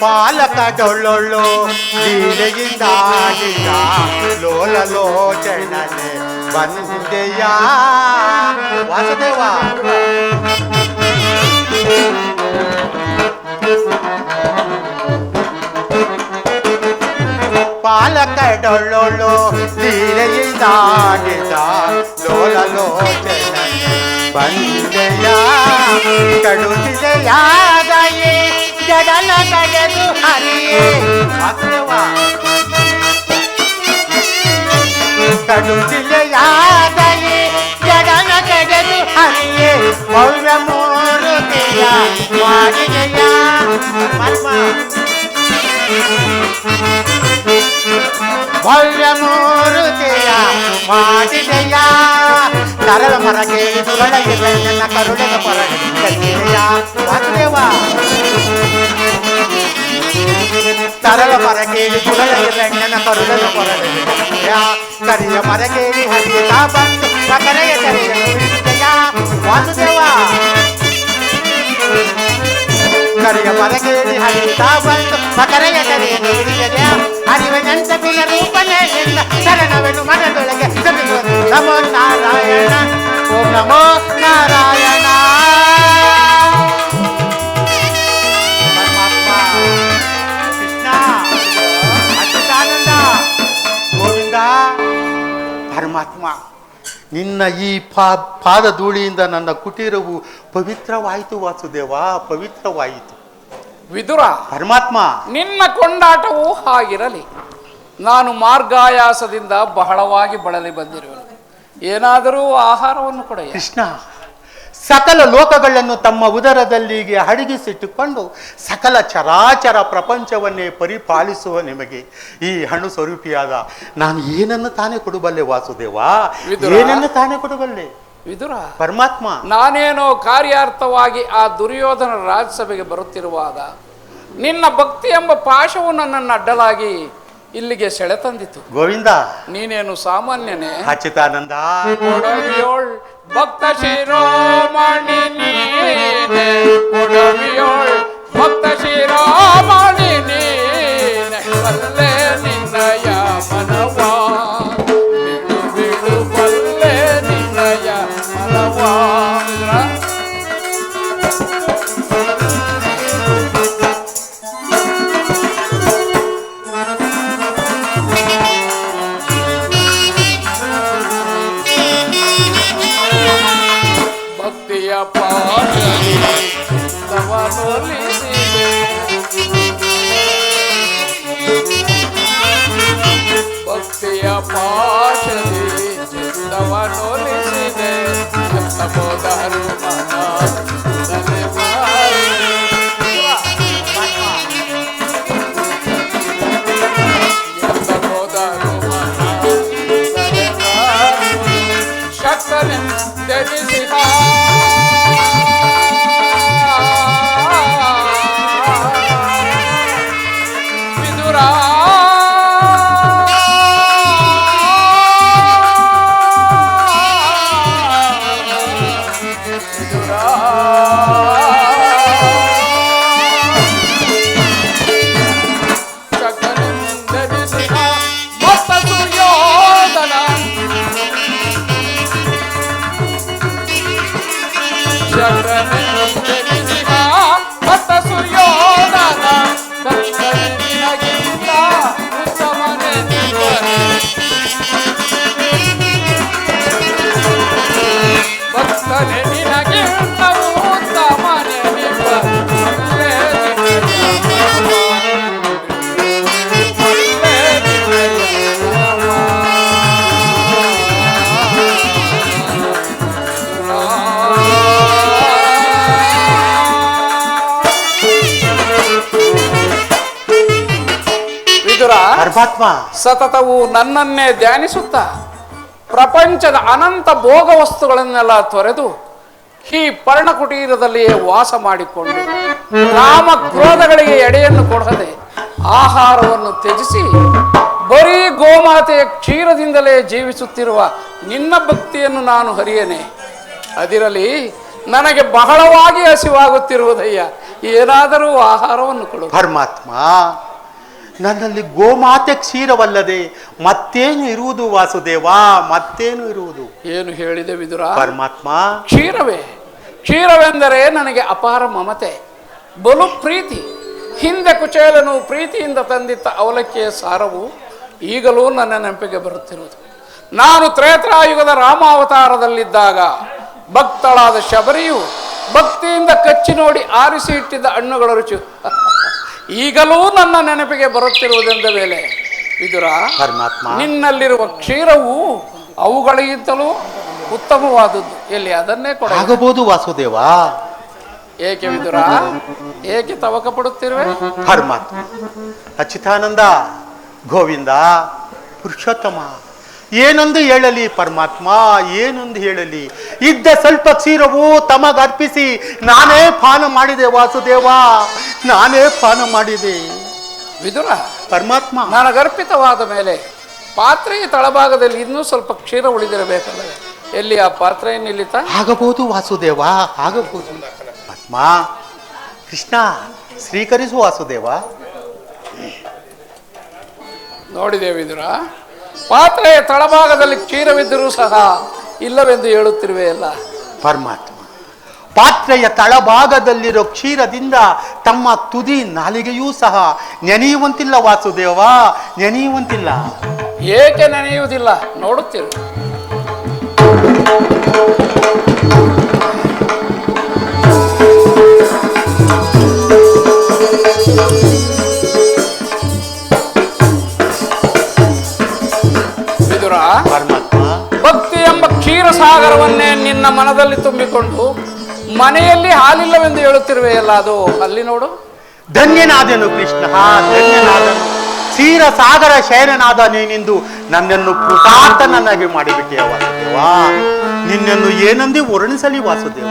ಪಾಲಕ ಡೊಳ್ಳೊಳ್ಳು ಲೀಲೆಯಿಂದ ಆಡಿದ ಲೋಲ ಲೋಚನನೆ ಬಂದೆಯ ವಾಸುದೇವ. ಪಾಲಕ ಡೊಳ್ಳೊಳ್ಳು ಲೀಲೆಯಿಂದ ಆಡಿದ ಲೋಲ ಲೋಚನನೆ ಬಂದೆಯ. ಕಡುತಿದೆಯಾದಯೇ ಜಡಲ ಕಡೆದು ಹರಿಯೇ ವಾಸುದೇವ. ಕಡುತಿದೆಯಾದಯೇ ಜಡಲ ಕಡೆದು ಹರಿಯೇ ಭವ್ಯ ಮೂರುತಿಯ ಮಾಡಿದೆಯ ಪರಮಾತ್ಮ. ಭವ್ಯ ಮೂರುತಿಯ ಮಾಡಿದೆಯ ಸರಳ ಮರಗೆ ದುರಳಗಿಲ್ಲ ನನ್ನ ಕರುಳಿನ ಪರಗಿದೆಯ ವಾಸುದೇವ ಸರಳ ಮರಗೇಳಿ ದುರಳಗಿಲ್ಲ ನನ್ನ ಕರುಳಿನ ಪರಗಿದೆಯ ಕರಿಯ ಮರಗೇಳಿ ಹರಿಯುತ್ತಾ ಬಂದು ಸಕರೆಯ ತೆರೆಯನ್ನು ಬಿಡಿಸಿದೆಯ ವಾಸುದೇವ ಕರಿಯ ಮರಗೇಳಿ ಹರಿಯುತ್ತಾ ಬಂದು ಸಕರೆಯ ತೆರೆಯನ್ನು ಬಿಡಿಸಿದೆಯ ಹರಿವನಂತ ಗುಣರೂಪನೆಯಿಂದ ಶರಣವೆನು ಮನದೊಳಗೆ ನಮೋ ನಾರಾಯಣ ಓಂ ನಮೋ ನಾರಾಯಣ ಪರಮಾತ್ಮ ಕೃಷ್ಣ ಅಚ್ಯುತಾನಂದ ಗೋವಿಂದ ಪರಮಾತ್ಮ ನಿನ್ನ ಈ ಪಾದ ಧೂಳಿಯಿಂದ ನನ್ನ ಕುಟೀರವು ಪವಿತ್ರವಾಯಿತು ವಾಸುದೇವ, ಪವಿತ್ರವಾಯಿತು. ವಿದುರ, ಪರಮಾತ್ಮ ನಿನ್ನ ಕೊಂಡಾಟವು ಹಾಗಿರಲಿ. ನಾನು ಮಾರ್ಗಾಯಾಸದಿಂದ ಬಹಳವಾಗಿ ಬಳಲಿ ಬಂದಿರುವೆನು. ಏನಾದರೂ ಆಹಾರವನ್ನು ಕೊಡೆಯ. ಕೃಷ್ಣ, ಸಕಲ ಲೋಕಗಳನ್ನು ತಮ್ಮ ಉದರದಲ್ಲಿಗೆ ಅಡಗಿಸಿಟ್ಟುಕೊಂಡು ಸಕಲ ಚರಾಚರ ಪ್ರಪಂಚವನ್ನೇ ಪರಿಪಾಲಿಸುವ ನಿಮಗೆ ಈ ಹಣ್ಣು ಸ್ವರೂಪಿಯಾದ ನಾನು ಏನನ್ನು ತಾನೇ ಕೊಡಬಲ್ಲೆ ವಾಸುದೇವ? ಏನನ್ನು ತಾನೇ ಕೊಡಬಲ್ಲೆ ವಿದುರ? ಪರಮಾತ್ಮ, ನಾನೇನೋ ಕಾರ್ಯಾರ್ಥವಾಗಿ ಆ ದುರ್ಯೋಧನ ರಾಜ್ಯಸಭೆಗೆ ಬರುತ್ತಿರುವಾಗ ನಿನ್ನ ಭಕ್ತಿ ಎಂಬ ಪಾಶವು ನನ್ನನ್ನು ಅಡ್ಡಲಾಗಿ ಇಲ್ಲಿಗೆ ಸೆಳೆ ತಂದಿತು. ಗೋವಿಂದ, ನೀನೇನು ಸಾಮಾನ್ಯನೇ? ಅಚ್ಯುತಾನಂದ ಕೊಡವಿಯೋಳ್ ಭಕ್ತ ಶಿರೋಮಣಿ ನೀನೆ, ಕೊಡವಿಯೋಳ್ ಭಕ್ತ ಶಿರೋಮಣಿ ನೀನೆ, ಬಲ್ಲೆ ನಿನ್ನಯ ಮನವಾ, ಬಿಡು ಬಿಡು ಬಲ್ಲೆ ನಿನ್ನಯ ಮನವಾ. ಭಕ್ತಿಯ ಪಾಶದಿ ತವನೊಲಿಸಿದೆ, ಭಕ್ತಿಯ ಪಾಶದಿ ತವನೊಲಿಸಿದೆ, ಎಂತಬೋದರು ಮನ ತಲೆ ಮಾರಿ. ಎಂತಬೋದರು ಮನ ತಲೆ ಮಾರಿ. ಶಕ್ತನೆಂದೆನಿಸಿದ ವಿದುರ, ಶಕ್ತನೆಂದೆನಿಸಿದ ಮತ್ತ ಸುಯೋಧನ, ಶಕ್ತನೆಂದೆನಿಸಿದ ಮತ್ತ ಸುಯೋಧನ, ನಿನಗಿಂತ ಉತ್ತಮನೆ ನೀವನೇ, ಭಕ್ತನೆ ನಿನಗಿಂತ ಉತ್ತಮನೆ ನೀವನೇ, ವಿದುರ, ಪರಮಾತ್ಮ ಸತತವು ನನ್ನನ್ನೇ ಧ್ಯಾನಿಸುತ್ತ ಪ್ರಪಂಚದ ಅನಂತ ಭೋಗ ವಸ್ತುಗಳನ್ನೆಲ್ಲ ತೊರೆದು ಈ ಪರ್ಣಕುಟೀರದಲ್ಲಿಯೇ ವಾಸ ಮಾಡಿಕೊಂಡು ಕಾಮ ಕ್ರೋಧಗಳಿಗೆ ಎಡೆಯನ್ನು ಕೊಡದೆ ಆಹಾರವನ್ನು ತ್ಯಜಿಸಿ ಬರೀ ಗೋಮಾತೆಯ ಕ್ಷೀರದಿಂದಲೇ ಜೀವಿಸುತ್ತಿರುವ ನಿನ್ನ ಭಕ್ತಿಯನ್ನು ನಾನು ಹರಿಯೇನೆ. ಅದಿರಲಿ, ನನಗೆ ಬಹಳವಾಗಿ ಹಸಿವಾಗುತ್ತಿರುವುದಯ್ಯ, ಏನಾದರೂ ಆಹಾರವನ್ನು ಕೊಡು. ಪರಮಾತ್ಮ, ನನ್ನಲ್ಲಿ ಗೋಮಾತೆ ಕ್ಷೀರವಲ್ಲದೆ ಮತ್ತೇನು ಇರುವುದು ವಾಸುದೇವ? ಮತ್ತೇನು ಇರುವುದು? ಏನು ಹೇಳಿದೆ ವಿದುರ? ಪರಮಾತ್ಮ, ಕ್ಷೀರವೇ. ಕ್ಷೀರವೆಂದರೆ ನನಗೆ ಅಪಾರ ಮಮತೆ, ಬಲು ಪ್ರೀತಿ. ಹಿಂದೆ ಕುಚೇಲನು ಪ್ರೀತಿಯಿಂದ ತಂದಿದ್ದ ಅವಲಕ್ಕಿಯ ಸಾರವು ಈಗಲೂ ನನ್ನ ನೆನಪಿಗೆ ಬರುತ್ತಿರುವುದು. ನಾನು ತ್ರೇತಾಯುಗದ ರಾಮಾವತಾರದಲ್ಲಿದ್ದಾಗ ಭಕ್ತಳಾದ ಶಬರಿಯು ಭಕ್ತಿಯಿಂದ ಕಚ್ಚಿ ನೋಡಿ ಆರಿಸಿ ಇಟ್ಟಿದ್ದ ಹಣ್ಣುಗಳ ರುಚಿ ಈಗಲೂ ನನ್ನ ನೆನಪಿಗೆ ಬರುತ್ತಿರುವುದೆಂದ ಮೇಲೆ ವಿದುರ, ಪರಮಾತ್ಮ, ನಿನ್ನಲ್ಲಿರುವ ಕ್ಷೀರವು ಅವುಗಳಿಗಿಂತಲೂ ಉತ್ತಮವಾದದ್ದು. ಎಲ್ಲಿ ಅದನ್ನೇ ಕೊಡ. ಆಗಬಹುದು ವಾಸುದೇವ. ಏಕೆ ವಿದುರ, ಏಕೆ ತವಕ ಪಡುತ್ತಿರುವೆ? ಪರಮಾತ್ಮ, ಅಚ್ಯುತಾನಂದ, ಗೋವಿಂದ, ಪುರುಷೋತ್ತಮ, ಏನೊಂದು ಹೇಳಲಿ ಪರಮಾತ್ಮ, ಏನೊಂದು ಹೇಳಲಿ? ಇದ್ದ ಸ್ವಲ್ಪ ಕ್ಷೀರವು ತಮಗರ್ಪಿಸಿ ನಾನೇ ಪಾನ ಮಾಡಿದೆ ವಾಸುದೇವ, ನಾನೇ ಪಾನ ಮಾಡಿದೆ. ವಿದುರ, ಪರಮಾತ್ಮ, ನನಗರ್ಪಿತವಾದ ಮೇಲೆ ಪಾತ್ರೆಯ ತಳಭಾಗದಲ್ಲಿ ಇನ್ನೂ ಸ್ವಲ್ಪ ಕ್ಷೀರ ಉಳಿದಿರಬೇಕಲ್ಲವೇ? ಎಲ್ಲಿ ಆ ಪಾತ್ರೆ ನಿಲ್ಲಿತ? ಆಗಬಹುದು ವಾಸುದೇವ, ಆಗಬಹುದು. ಆತ್ಮ, ಕೃಷ್ಣ, ಸ್ವೀಕರಿಸು ವಾಸುದೇವ. ನೋಡಿದೆ ವಿದುರ, ಪಾತ್ರೆಯ ತಳಭಾಗದಲ್ಲಿ ಕ್ಷೀರವಿದ್ದರೂ ಸಹ ಇಲ್ಲವೆಂದು ಹೇಳುತ್ತಿರುವೆಯಲ್ಲ. ಪರಮಾತ್ಮ, ಪಾತ್ರೆಯ ತಳಭಾಗದಲ್ಲಿರೋ ಕ್ಷೀರದಿಂದ ತಮ್ಮ ತುದಿ ನಾಲಿಗೆಯೂ ಸಹ ನೆನೆಯುವಂತಿಲ್ಲ ವಾಸುದೇವ, ನೆನೆಯುವಂತಿಲ್ಲ. ಏಕೆ ನೆನೆಯುವುದಿಲ್ಲ? ನೋಡುತ್ತಿರು. ವಿದುರ, ಪರಮಾತ್ಮ, ಭಕ್ತಿ ಎಂಬ ಕ್ಷೀರಸಾಗರವನ್ನೇ ನಿನ್ನ ಮನದಲ್ಲಿ ತುಂಬಿಕೊಂಡು ಮನೆಯಲ್ಲಿ ಹಾಲಿಲ್ಲವೆಂದು ಹೇಳುತ್ತಿರುವೆಯಲ್ಲ, ಅದು ಅಲ್ಲಿ ನೋಡು. ಧನ್ಯನಾದನು ಕೃಷ್ಣ, ಧನ್ಯನಾದನು. ಕ್ಷೀರ ಸಾಗರ ಶಯನನಾದ ನೀನಿಂದು ನನ್ನನ್ನು ಕೃತಾರ್ಥನನ್ನಾಗಿ ಮಾಡಿಬಿಟ್ಟೆಯ ವಾಸುದೇವ. ನಿನ್ನನ್ನು ಏನಂದೇ ವರ್ಣಿಸಲಿ ವಾಸುದೇವ?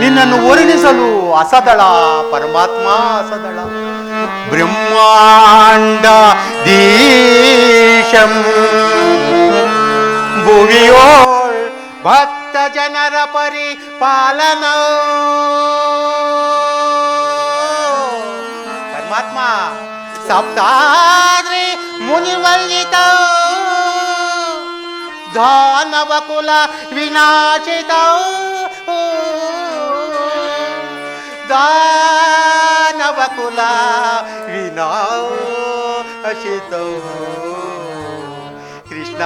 ನಿನ್ನನ್ನು ವರ್ಣಿಸಲು ಅಸದಳ ಪರಮಾತ್ಮ, ಅಸದಳ. ಬ್ರಹ್ಮಾಂಡ ದೀಶಂ ಭುವಿಯೋಳ್ ಭಕ್ತ ಜನರ ಪರಿಪಾಲನ. ಪರಮಾತ್ಮ, ಸಪ್ತಾದ್ರಿ ಮುನಿವಲ್ಲಿತ ದಾನವ ಕುಲ ವಿನಾಶಿತ, ದಾನವ ಕುಲ ವಿನಾಶಿತ. ಕೃಷ್ಣ,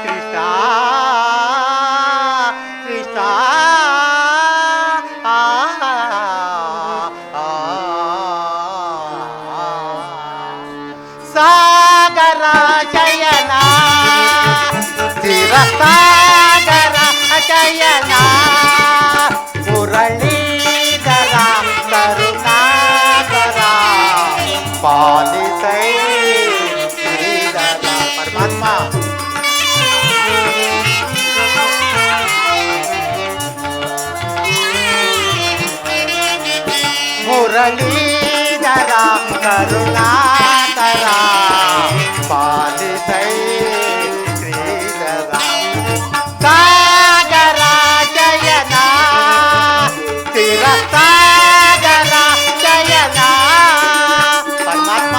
ಕೃಷ್ಣ, ಕೃಷ್ಣ. ಸಾಗರ ಶಯನ, ಸಾಗರ ಶಯನ, ಮುರಳೀಧರ ಕರುಣಾಕರ ಪಾಲಿಸೈ ಶ್ರೀಧರ. ಪರಮಾತ್ಮ, ಮುರಳೀಧರ ಕರುಣಾಕರ ಪಾಲಿಸೈ ಶ್ರೀಧರ. ಸಾಗರ ಶಯನ, ಸ್ಥಿರ ಸಾಗರ ಶಯನ. ಪರಮಾತ್ಮ,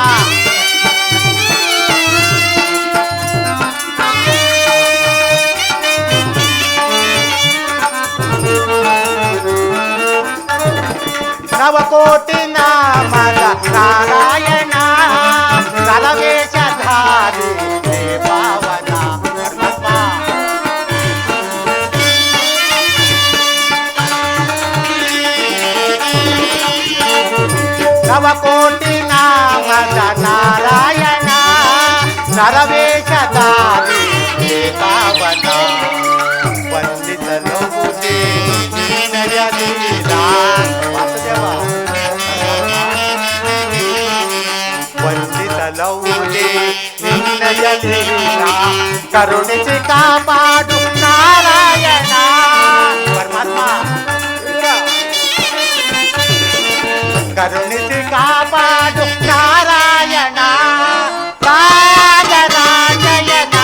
ನವಕೋಟಿ ನಾಮದ ನಾರಾಯಣ, ನಲವೇಶಧಾರಿ ದೇವಾವನ. ಪರಮಾತ್ಮ, ನವಕೋಟಿ ನಾಮದ ನಾರಾಯಣ, ನರವೇಶಧಾರಿ ದೇವಾವನ. ವಂದಿಸಲು ನೀನಯಲೀಲ ವಾಸುದೇವ. ವಂದಿಸಲೌದೇ ನಿನ್ನಯಲೀಲ, ಕರುಣಿಸಿ ಕಾಪಾಡು ನಾರಾಯಣ. ಪರಮಾತ್ಮ, ಕರುಣಿಸಿ ಕಾಪಾಡು ನಾರಾಯಣ. ಸಾಗರ ಶಯನ,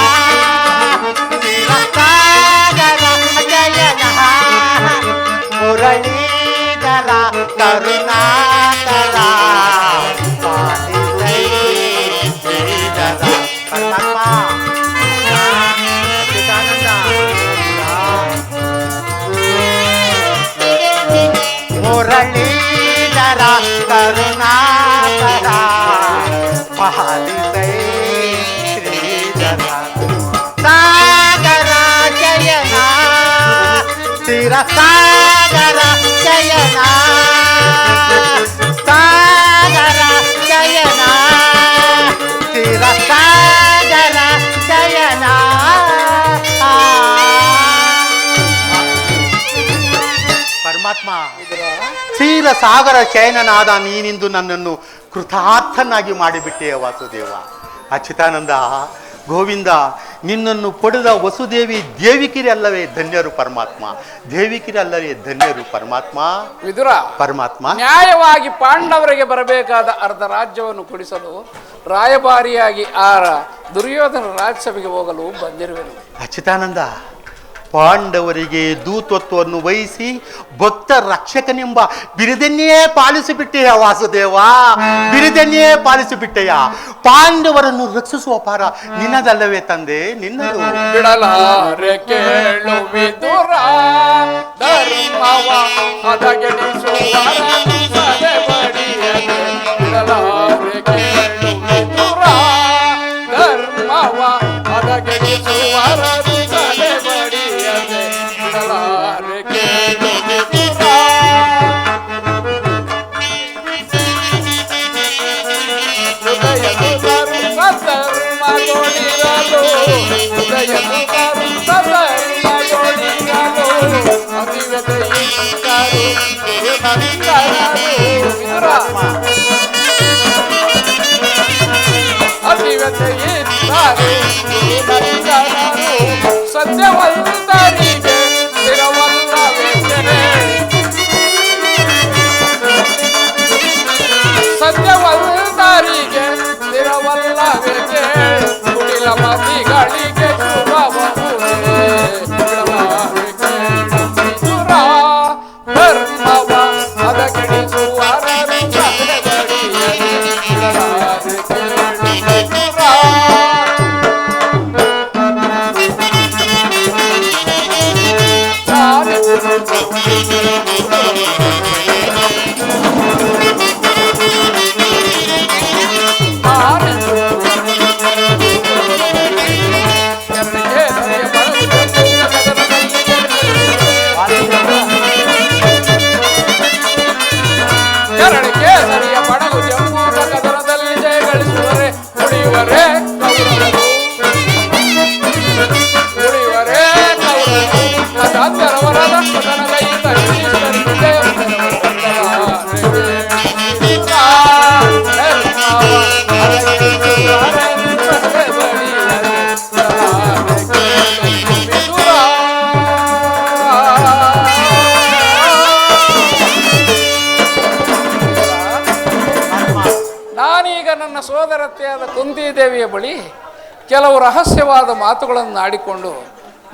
ಸಾಗರ ಶಯನ, ಮುರಳೀಧರ ಕರುಣಾಕರ ಪಾಲಿಸೈ ಶ್ರೀಧರ. ಪರಮಾತ್ಮ, ಅಚ್ಯುತಾನಂದ, ಮುರಳೀಧರ ಕರುಣಾಕರ ಪಾಲಿಸೈ ಶ್ರೀಧರ. ಸಾಗರ ಶಯನ, ಸ್ಥಿರ ಸಾಗರ ಶಯನ, ಸಾಗರ ಶಯನ, ಸ್ಥಿರ ಸಾಗರ ಶಯನ. ಕ್ಷೀರ ಸಾಗರ ಶಯನನಾದ ನೀನಿಂದು ನನ್ನನ್ನು ಕೃತಾರ್ಥನಾಗಿ ಮಾಡಿಬಿಟ್ಟೆಯ ವಾಸುದೇವ. ಅಚ್ಯುತಾನಂದ, ಗೋವಿಂದ, ನಿನ್ನನ್ನು ಪಡೆದ ವಸುದೇವಿ ದೇವಿಕಿರಿ ಅಲ್ಲವೇ ಧನ್ಯರು ಪರಮಾತ್ಮ, ದೇವಿಕಿರಿ ಅಲ್ಲವೇ ಧನ್ಯರು ಪರಮಾತ್ಮ. ವಿದುರ, ಪರಮಾತ್ಮ ನ್ಯಾಯವಾಗಿ ಪಾಂಡವರಿಗೆ ಬರಬೇಕಾದ ಅರ್ಧ ರಾಜ್ಯವನ್ನು ಕೊಡಿಸಲು ರಾಯಭಾರಿಯಾಗಿ ಆ ದುರ್ಯೋಧನ ರಾಜ್ಯಸಭೆಗೆ ಹೋಗಲು ಬಂದಿರುವೆನು. ಅಚ್ಯುತಾನಂದ, ಪಾಂಡವರಿಗೆ ದೂತತ್ವವನ್ನು ವಹಿಸಿ ಭಕ್ತ ರಕ್ಷಕನೆಂಬ ಬಿರುದನ್ನೇ ಪಾಲಿಸಿಬಿಟ್ಟೆಯ ವಾಸುದೇವ, ಬಿರುದನ್ನೇ ಪಾಲಿಸಿಬಿಟ್ಟೆಯ. ಪಾಂಡವರನ್ನು ರಕ್ಷಿಸುವ ಪಾರ ನಿನ್ನದಲ್ಲವೇ ತಂದೆ, ನಿನ್ನದು. ಬಿಡಲಾರೆ ಕೇಳು ವಿದುರ, ಧರ್ಮವ ಹದಗೆಡಿಸುವರನು ಸದೆಬಡಿಯದೆ. ಬಿಡಲಾರೆ ಕೇಳು ವಿದುರ, ಧರ್ಮವ ಹದಗೆಡಿಸುವರನು ಸದೆಬಡಿಯದೆ. ಬಿಡಲಾರೆ ಕೇಳು ವಿದುರ. ಹೃದಯದು ಧರ್ಮಗೊಳಿರಲು, ಹೃದಯದು ಧರ್ಮಗೊಳಿರಲು, ಅತಿವ್ಯತೆಯಿಂದರು ಗುರುನಂದನರು. ವಿದುರ, ಅತಿವ್ಯತೆಯಿಂದರು ಗುರುನಂದನರು. ಸತ್ಯವಂತರಿಗೆ ಸ್ಥಿರವಲ್ಲವೆಂದರೆ, ಸತ್ಯವಂತರಿಗೆ ಸ್ಥಿರವಲ್ಲವೆಂದರೆ, ಕುಟಿಲ ಮತಿಗಳಿಗೆ ಶುಭವನುವೆ. ವಿದುರ, ಧರ್ಮವ ಹದಗೆಡಿಸುವರನು ಸದೆಬಡಿಯದೆ. ಬಿಡಲಾರೆ ಕೇಳು ವಿದುರ. ಕರಳಿಗೆ ಸರಿಯ ಪಡಗು ಜಂಬೂರ ಕದನದಲ್ಲಿ ಜಯ ಗಳಿಸುವರೆ. ಉಳಿಯುವರೆ ಕೌರವರು, ಉಳಿಯುವರೆ ಕೌರವರು. ಅದಾಂತರವರದ ಕದನಗೈತ ಯುಧಿಷ್ಠಿರನಿಗೆ ಜಯ ನಾನೀಗ ನನ್ನ ಸೋದರತ್ತೆಯಾದ ಕುಂತಿದೇವಿಯ ಬಳಿ ಕೆಲವು ರಹಸ್ಯವಾದ ಮಾತುಗಳನ್ನು ಆಡಿಕೊಂಡು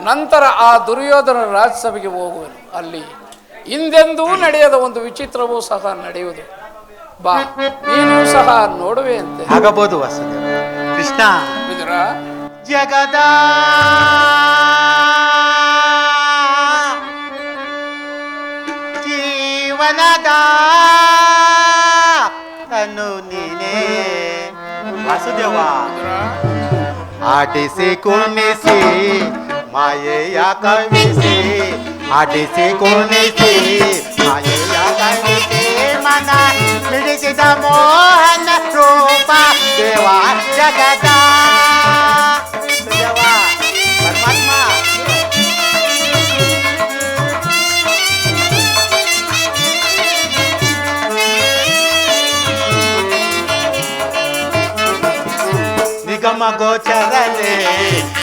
ನಂತರ ಆ ದುರ್ಯೋಧನ ರಾಜ್ಯಸಭೆಗೆ ಹೋಗುವೆನು. ಅಲ್ಲಿ ಹಿಂದೆಂದೂ ನಡೆಯದ ಒಂದು ವಿಚಿತ್ರವೂ ಸಹ ನಡೆಯುವುದು. ಬಾ, ನೀನು ಸಹ ನೋಡುವೆ ಅಂತೆ. ಆಗಬಹುದು ವಾಸುದೇವ. ಕೃಷ್ಣ, ವಿದುರ, ಜಗದ ಜೀವನದ ತನು ನೀನೇ ವಾಸುದೇವ. ಆಡಿಸಿ ಕುಣಿಸಿ ಮಾಯೆಯ ಕವಿಸಿ, ಆಡಿಸಿ ಕುಣಿಸಿ ಮಾಯೆಯ ಕವಿಸಿ, ಮನ ಮಿಡಿಸಿದ ಮೋಹನ ರೂಪ ದೇವ ಜಗದ ದೇವ ಪರಮಾತ್ಮ. ನಿಗಮ ಗೋಚರನೆ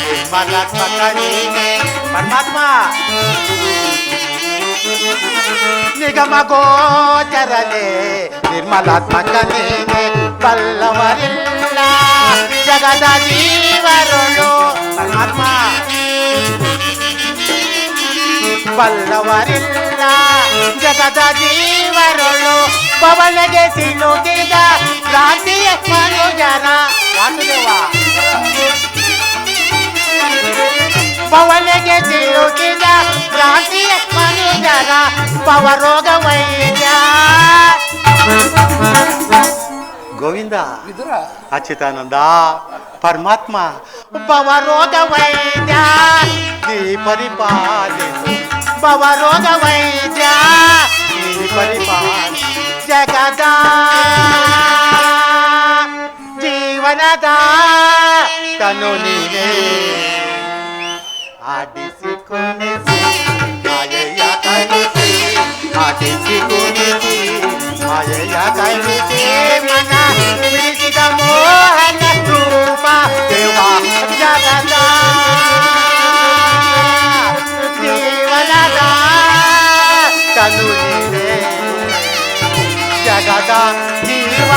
ನಿರ್ಮಲಾತ್ಮಕ ನೀನೆ ಪರಮಾತ್ಮ. ನಿಗಮ ಗೋಚರನೆ ನಿರ್ಮಲಾತ್ಮಕ ನೀನೆ, ಬಲ್ಲವರಿಲ್ಲ ಜಗದ ಜೀವರುಳು ಪರಮಾತ್ಮ. ಬಲ್ಲವರಿಲ್ಲ ಜಗದ ಜೀವರುಳು, ಪವನಗೆ ಸಿಲುಕಿದ ಕ್ರಾಂತಿಯ ಮನುಜರ ವಾಸುದೇವ. ಪವನಗೆ ಸಿಲುಕಿದ ಕ್ರಾಂತಿಯ ಮನುಜರ ಪವರೋಗ ವೈದ್ಯ ಗೋವಿಂದ. ವಿದುರ, ಅಚ್ಯುತಾನಂದ, ಪರಮಾತ್ಮ. ಪವರೋಗ ವೈದ್ಯ ನೀ ಪರಿಪಾಲಿಸು, ಪವರೋಗ ವೈದ್ಯ ನೀ ಪರಿಪಾಲಿಸು. ಜಗದ ಜೀವನದ ತನು ನೀನೇ, ಆಡಿಸಿ ಕುಣಿಸಿ ಮಾಯೆಯ ಕಲಿಸಿ, ಆಡಿಸಿ ಕುಣಿಸಿ ಕವಿತೆ ಮನ ಬಿಡಿಸಿದ ಮೋಹನ ರೂಪ ದೇವ ಜಗದ ಜೀವನದ ತನು ನೀನೆ ಜಗದ ಜೀವ